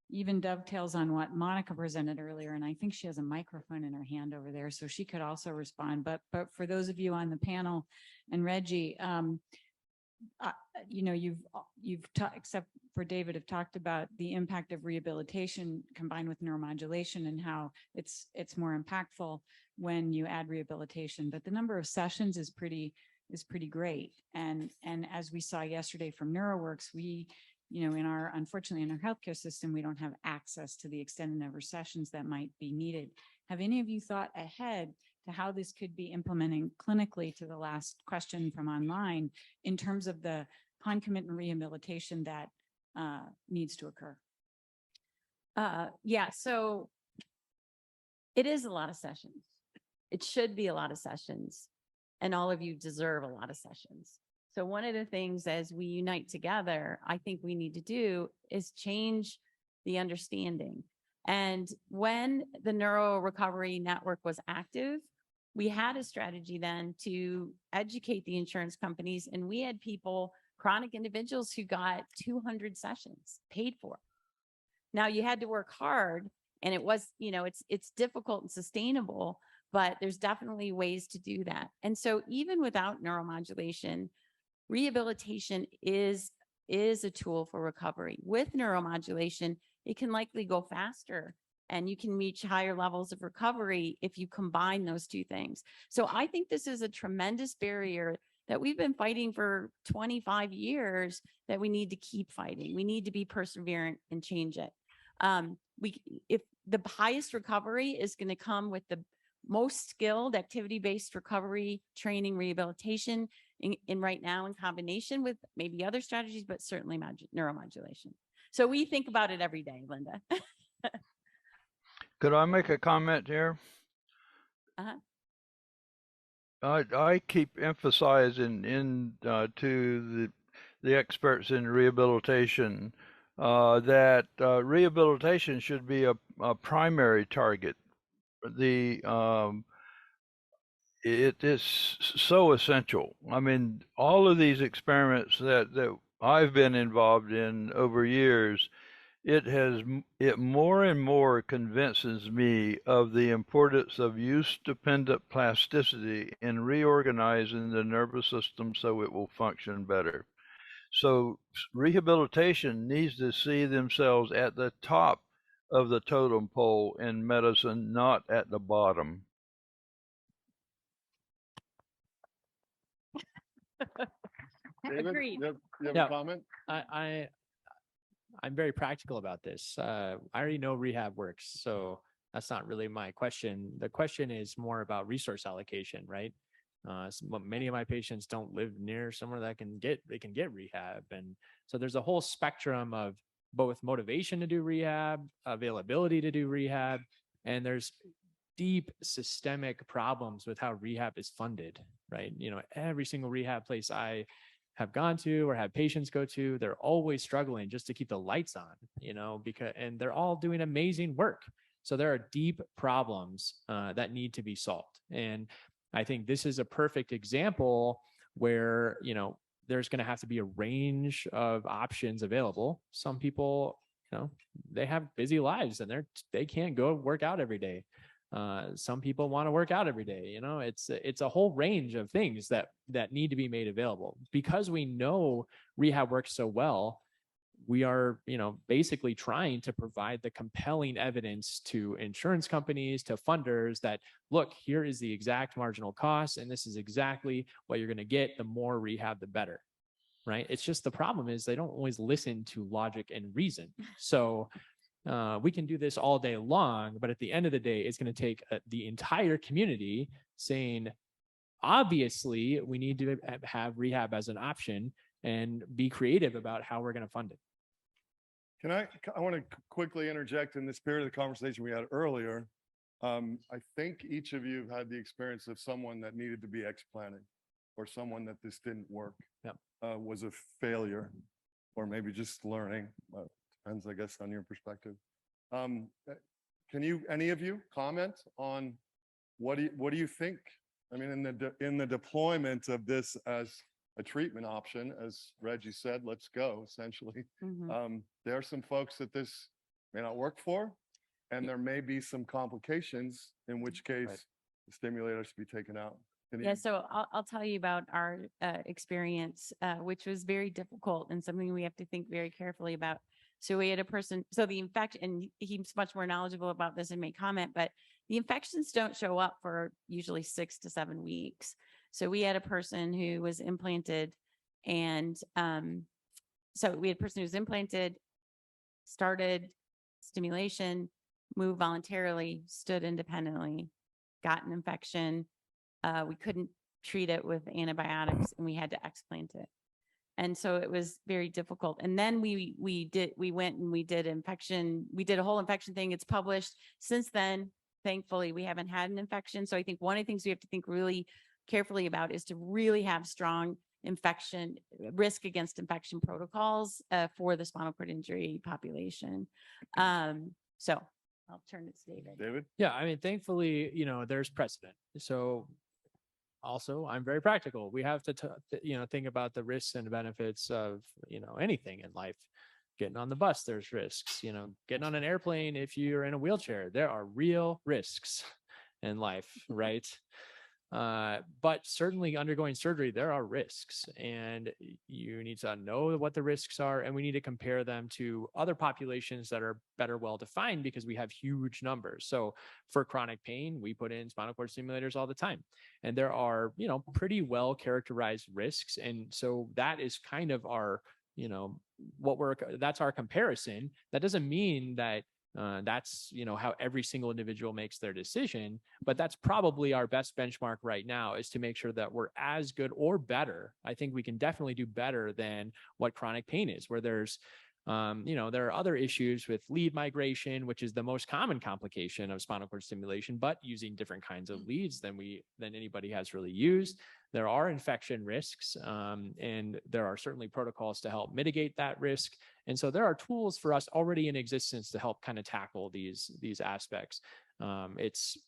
even dovetails on what Monica presented earlier, and I think she has a microphone in her hand over there, so she could also respond. But for those of you on the panel, and Reggie, you know, you've except for David, have talked about the impact of rehabilitation combined with neuromodulation and how it's more impactful when you add rehabilitation. But the number of sessions is pretty great. And as we saw yesterday from NeuroWorks, we unfortunately, in our healthcare system, we don't have access to the extended number of sessions that might be needed. Have any of you thought ahead to how this could be implementing clinically, to the last question from online, in terms of the concomitant rehabilitation that needs to occur? Yeah, so it is a lot of sessions. It should be a lot of sessions, and all of you deserve a lot of sessions. So one of the things as we unite together, I think we need to do is change the understanding. And when the Neuro Recovery Network was active, we had a strategy then to educate the insurance companies, and we had people, chronic individuals, who got 200 sessions paid for. Now you had to work hard, and it was, it's difficult and sustainable, but there's definitely ways to do that. And so even without neuromodulation, rehabilitation is a tool for recovery. With neuromodulation, it can likely go faster, and you can reach higher levels of recovery if you combine those two things. So I think this is a tremendous barrier that we've been fighting for 25 years that we need to keep fighting. We need to be perseverant and change it. If the highest recovery is going to come with the most skilled activity-based recovery training rehabilitation in right now, in combination with maybe other strategies, but certainly neuromodulation. So we think about it every day, Linda. Could I make a comment here? I keep emphasizing to the experts in rehabilitation that rehabilitation should be a primary target. It is so essential. I mean, all of these experiments that I've been involved in over years, it more and more convinces me of the importance of use-dependent plasticity in reorganizing the nervous system so it will function better. So rehabilitation needs to see themselves at the top of the totem pole in medicine, not at the bottom. David, Agreed. you have a comment? I'm very practical about this. I already know rehab works, so that's not really my question. The question is more about resource allocation, right? Many of my patients don't live near somewhere that they can get rehab, and so there's a whole spectrum of both motivation to do rehab, availability to do rehab, and there's deep systemic problems with how rehab is funded, right? Every single rehab place I have gone to or had patients go to, they're always struggling just to keep the lights on, and they're all doing amazing work. So there are deep problems that need to be solved. And I think this is a perfect example where, there's going to have to be a range of options available. Some people, they have busy lives and they can't go work out every day. Some people want to work out every day. It's a whole range of things that need to be made available. Because we know rehab works so well, we are, basically trying to provide the compelling evidence to insurance companies, to funders that, look, here is the exact marginal cost, and this is exactly what you're going to get. The more rehab, the better, right? It's just the problem is they don't always listen to logic and reason. So we can do this all day long, but at the end of the day, it's going to take the entire community saying, obviously, we need to have rehab as an option and be creative about how we're going to fund it. I want to quickly interject in the spirit of the conversation we had earlier. I think each of you have had the experience of someone that needed to be explanted, or someone that this didn't work, was a failure, or maybe just learning. Depends, I guess, on your perspective. Can any of you comment on what do you think? I mean, in the deployment of this as a treatment option, as Reggie said, let's go, essentially. There are some folks that this may not work for, and there may be some complications, in which case the stimulator should be taken out. Yeah, so I'll tell you about our experience, which was very difficult and something we have to think very carefully about. So we had a person, so the infection, and he's much more knowledgeable about this and may comment, but the infections don't show up for usually 6 to 7 weeks. So we had a person who was implanted, and so we had a person who's implanted, started stimulation, moved voluntarily, stood independently, got an infection. We couldn't treat it with antibiotics and we had to explant it. And so it was very difficult. And then we went and we did a whole infection thing. It's published. Since then, thankfully, we haven't had an infection. So I think one of the things we have to think really carefully about is to really have strong risk against infection protocols for the spinal cord injury population. So I'll turn it to David. David? Yeah, I mean, thankfully, there's precedent. So also, I'm very practical. We have to, think about the risks and benefits of, anything in life. Getting on the bus, there's risks. Getting on an airplane, if you're in a wheelchair, there are real risks in life, right? But certainly undergoing surgery, there are risks, and you need to know what the risks are, and we need to compare them to other populations that are better well-defined because we have huge numbers. So for chronic pain, we put in spinal cord stimulators all the time, and there are, pretty well-characterized risks. And so that is kind of our, that's our comparison. That doesn't mean that that's, how every single individual makes their decision, but that's probably our best benchmark right now, is to make sure that we're as good or better. I think we can definitely do better than what chronic pain is, where there's, there are other issues with lead migration, which is the most common complication of spinal cord stimulation, but using different kinds of leads than anybody has really used. There are infection risks, and there are certainly protocols to help mitigate that risk. And so there are tools for us already in existence to help kind of tackle these aspects. It's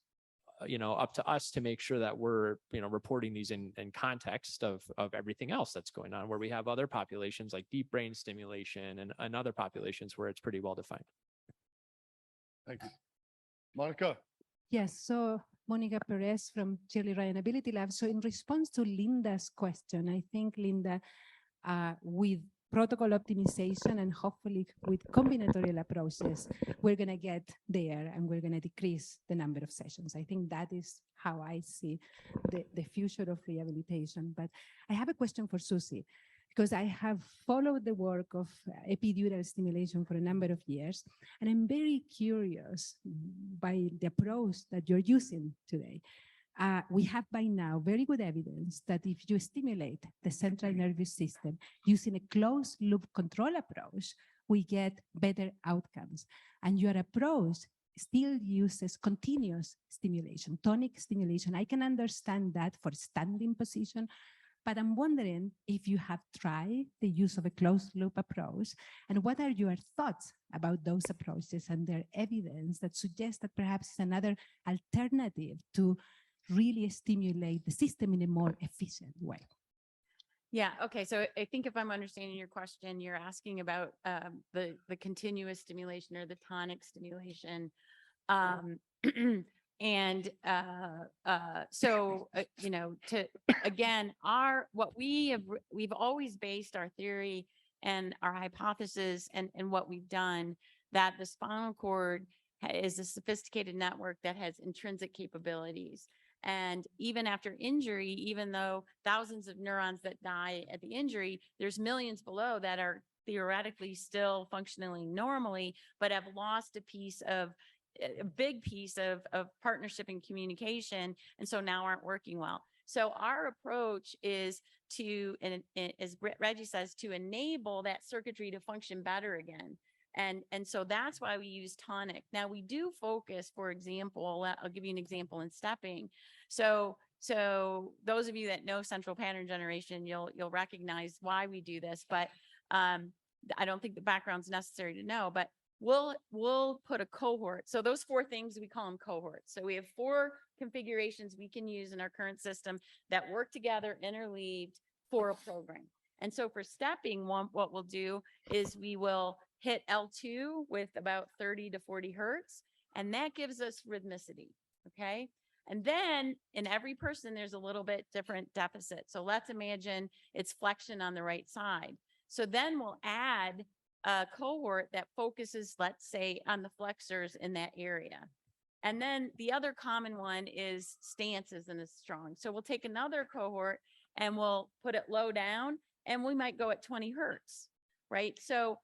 up to us to make sure that we're reporting these in context of everything else that's going on, where we have other populations like deep brain stimulation and other populations where it's pretty well defined. Thank you. Monica. Yes, so Monica Perez from Shirley Ryan Ability Lab. So in response to Linda's question, I think, Linda, with protocol optimization and hopefully with combinatorial approaches, we're going to get there and we're going to decrease the number of sessions. I think that is how I see the future of rehabilitation. But I have a question for Susie, because I have followed the work of epidural stimulation for a number of years, and I'm very curious by the approach that you're using today. We have by now very good evidence that if you stimulate the central nervous system using a closed loop control approach, we get better outcomes. And your approach still uses continuous stimulation, tonic stimulation. I can understand that for standing position, but I'm wondering if you have tried the use of a closed loop approach, and what are your thoughts about those approaches and their evidence that suggests that perhaps it's another alternative to really stimulate the system in a more efficient way. Yeah. Okay. So I think if I'm understanding your question, you're asking about the continuous stimulation or the tonic stimulation. What we've always based our theory and our hypothesis and what we've done, that the spinal cord is a sophisticated network that has intrinsic capabilities. And even after injury, even though thousands of neurons that die at the injury, there's millions below that are theoretically still functioning normally, but have lost a big piece of partnership and communication, and so now aren't working well. So our approach is to, and as Reggie says, to enable that circuitry to function better again. And so that's why we use tonic. Now we do focus, for example, I'll give you an example in stepping. So those of you that know central pattern generation, you'll recognize why we do this, but I don't think the background's necessary to know, but we'll put a cohort. So those 4 things, we call them cohorts. So we have 4 configurations we can use in our current system that work together, interleaved for a program. And so for stepping, what we'll do is we will hit L2 with about 30 to 40 hertz, and that gives us rhythmicity, okay? And then in every person, there's a little bit different deficit. So let's imagine it's flexion on the right side. So then we'll add a cohort that focuses, let's say, on the flexors in that area. And then the other common one is stance isn't as strong. So we'll take another cohort and we'll put it low down, and we might go at 20 hertz. right? So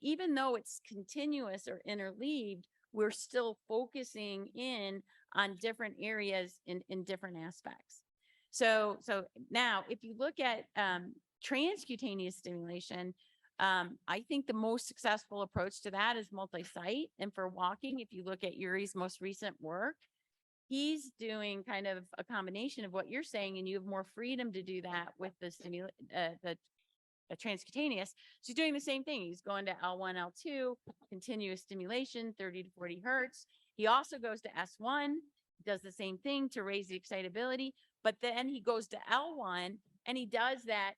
even though it's continuous or interleaved, we're still focusing in on different areas in different aspects. So now if you look at transcutaneous stimulation, I think the most successful approach to that is multi-site. And for walking, if you look at Yuri's most recent work, he's doing kind of a combination of what you're saying, and you have more freedom to do that with the transcutaneous. So he's doing the same thing. He's going to L1, L2, continuous stimulation, 30 to 40 hertz. He also goes to S1, does the same thing to raise the excitability, but then he goes to L1 and he does that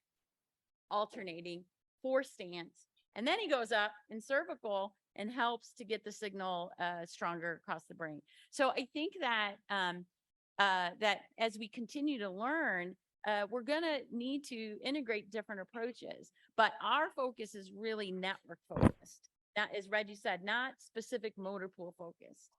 alternating 4 stance. And then he goes up in cervical and helps to get the signal stronger across the brain. So I think that that as we continue to learn, we're going to need to integrate different approaches, but our focus is really network focused. That, as Reggie said, not specific motor pool focused.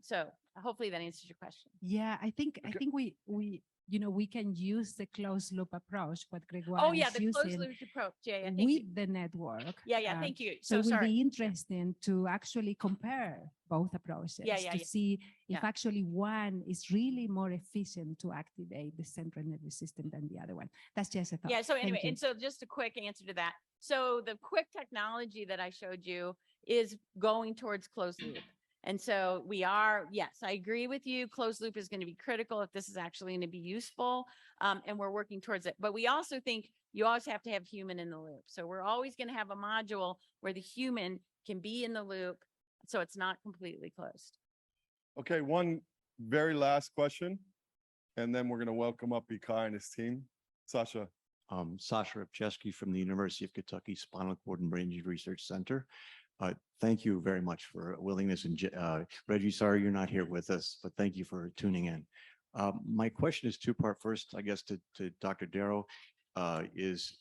So hopefully that answers your question. Yeah, I think we can use the closed loop approach, what Gregoire Oh yeah, is the closed using loop approach. Yeah, thank with you. the network. Yeah, thank you. So it will sorry. be interesting to actually compare both approaches to see if actually one is really more efficient to activate the central nervous system than the other one. That's just a thought. Yeah, so Thank anyway, you. and so just a quick answer to that. So the quick technology that I showed you is going towards closed loop. And so we are, yes, I agree with you. Closed loop is going to be critical if this is actually going to be useful. And we're working towards it. But we also think you always have to have human in the loop. So we're always going to have a module where the human can be in the loop. So it's not completely closed. Okay, one very last question, and then we're going to welcome up Ikai and his team. Sasha. Sasha Repcheski from the University of Kentucky Spinal Cord and Brain Injury Research Center. Thank you very much for willingness. And Reggie, sorry you're not here with us, but thank you for tuning in. My question is two-part. First, I guess to Dr. Darrow, is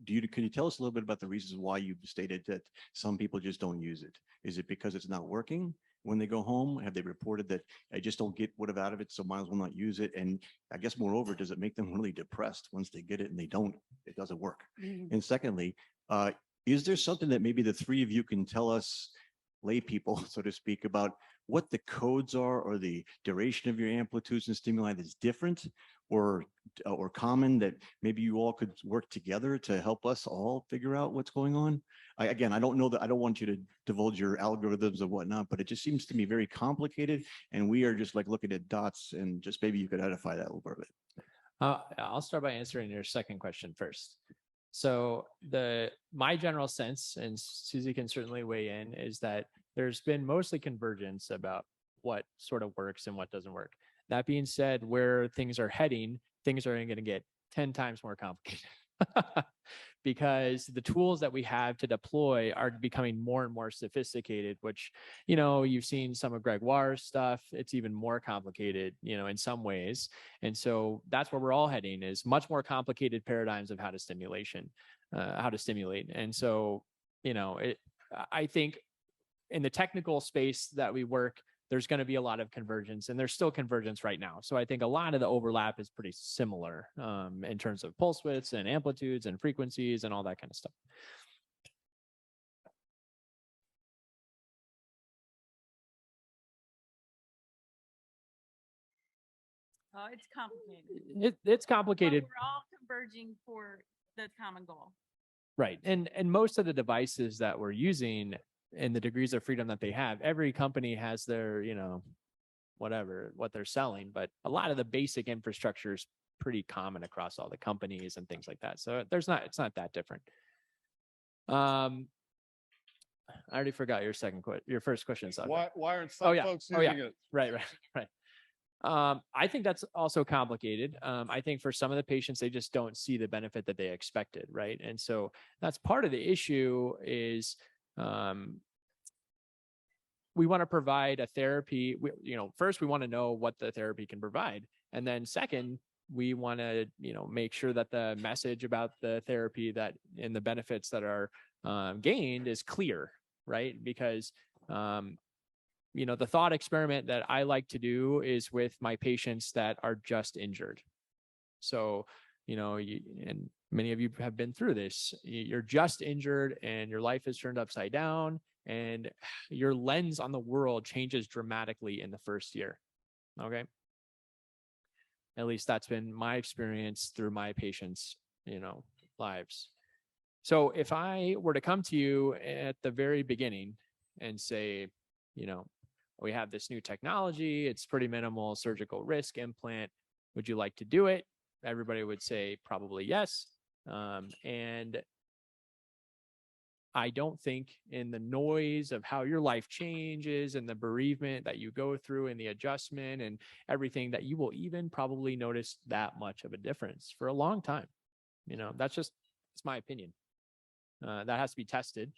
can you tell us a little bit about the reasons why you stated that some people just don't use it? Is it because it's not working when they go home? Have they reported that I just don't get what out of it, so might as well not use it? And I guess moreover, does it make them really depressed once they get it and it doesn't work? Mm-hmm. And secondly, is there something that maybe the three of you can tell us, lay people, so to speak, about what the codes are or the duration of your amplitudes and stimuli that's different or common, that maybe you all could work together to help us all figure out what's going on? Again, I don't know that I don't want you to divulge your algorithms and whatnot, but it just seems to me very complicated, and we are just like looking at dots, and just maybe you could edify that a little bit. I'll start by answering your second question first. So my general sense, and Susie can certainly weigh in, is that there's been mostly convergence about what sort of works and what doesn't work. That being said, where things are heading, things are going to get 10 times more complicated because the tools that we have to deploy are becoming more and more sophisticated, which, you've seen some of Gregoire's stuff. It's even more complicated, in some ways. And so that's where we're all heading, is much more complicated paradigms of how to stimulate. And so, I think in the technical space that we work, there's going to be a lot of convergence, and there's still convergence right now. So I think a lot of the overlap is pretty similar in terms of pulse widths and amplitudes and frequencies and all that kind of stuff. Oh, it's complicated. It's complicated. But we're all converging for the common goal. Right. And most of the devices that we're using and the degrees of freedom that they have, every company has their, what they're selling, but a lot of the basic infrastructure is pretty common across all the companies and things like that. So it's not that different. I already forgot your first question. Why aren't some folks using it? Right. I think that's also complicated. I think for some of the patients, they just don't see the benefit that they expected, right? And so that's part of the issue is we want to provide a therapy. First, we want to know what the therapy can provide. And then second, we want to, make sure that the message about the therapy and the benefits that are gained is clear, right? Because the thought experiment that I like to do is with my patients that are just injured. So, and many of you have been through this. You're just injured and your life is turned upside down, and your lens on the world changes dramatically in the first year. Okay. At least that's been my experience through my patients, lives. So if I were to come to you at the very beginning and say, we have this new technology, it's pretty minimal surgical risk implant, would you like to do it? Everybody would say probably yes. And I don't think in the noise of how your life changes and the bereavement that you go through and the adjustment and everything, that you will even probably notice that much of a difference for a long time. It's my opinion. That has to be tested.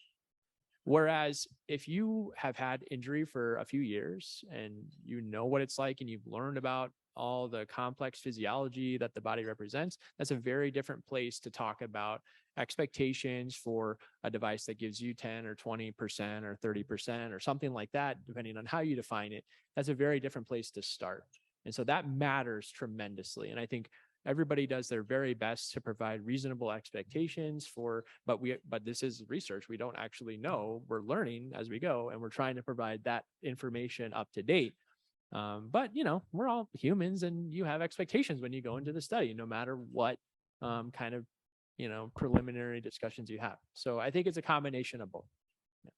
Whereas if you have had injury for a few years and you know what it's like and you've learned about all the complex physiology that the body represents, that's a very different place to talk about expectations for a device that gives you 10 or 20% or 30% or something like that, depending on how you define it. That's a very different place to start. And so that matters tremendously. And I think everybody does their very best to provide reasonable expectations but this is research. We don't actually know. We're learning as we go, and we're trying to provide that information up to date. But we're all humans, and you have expectations when you go into the study, no matter what kind of preliminary discussions you have. So I think it's a combination of both. Yeah.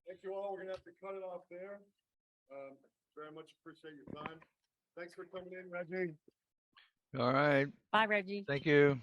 Thank you all. We're gonna have to cut it off there. Very much appreciate your time. Thanks for coming in, Reggie. All right. Bye, Reggie. Thank you.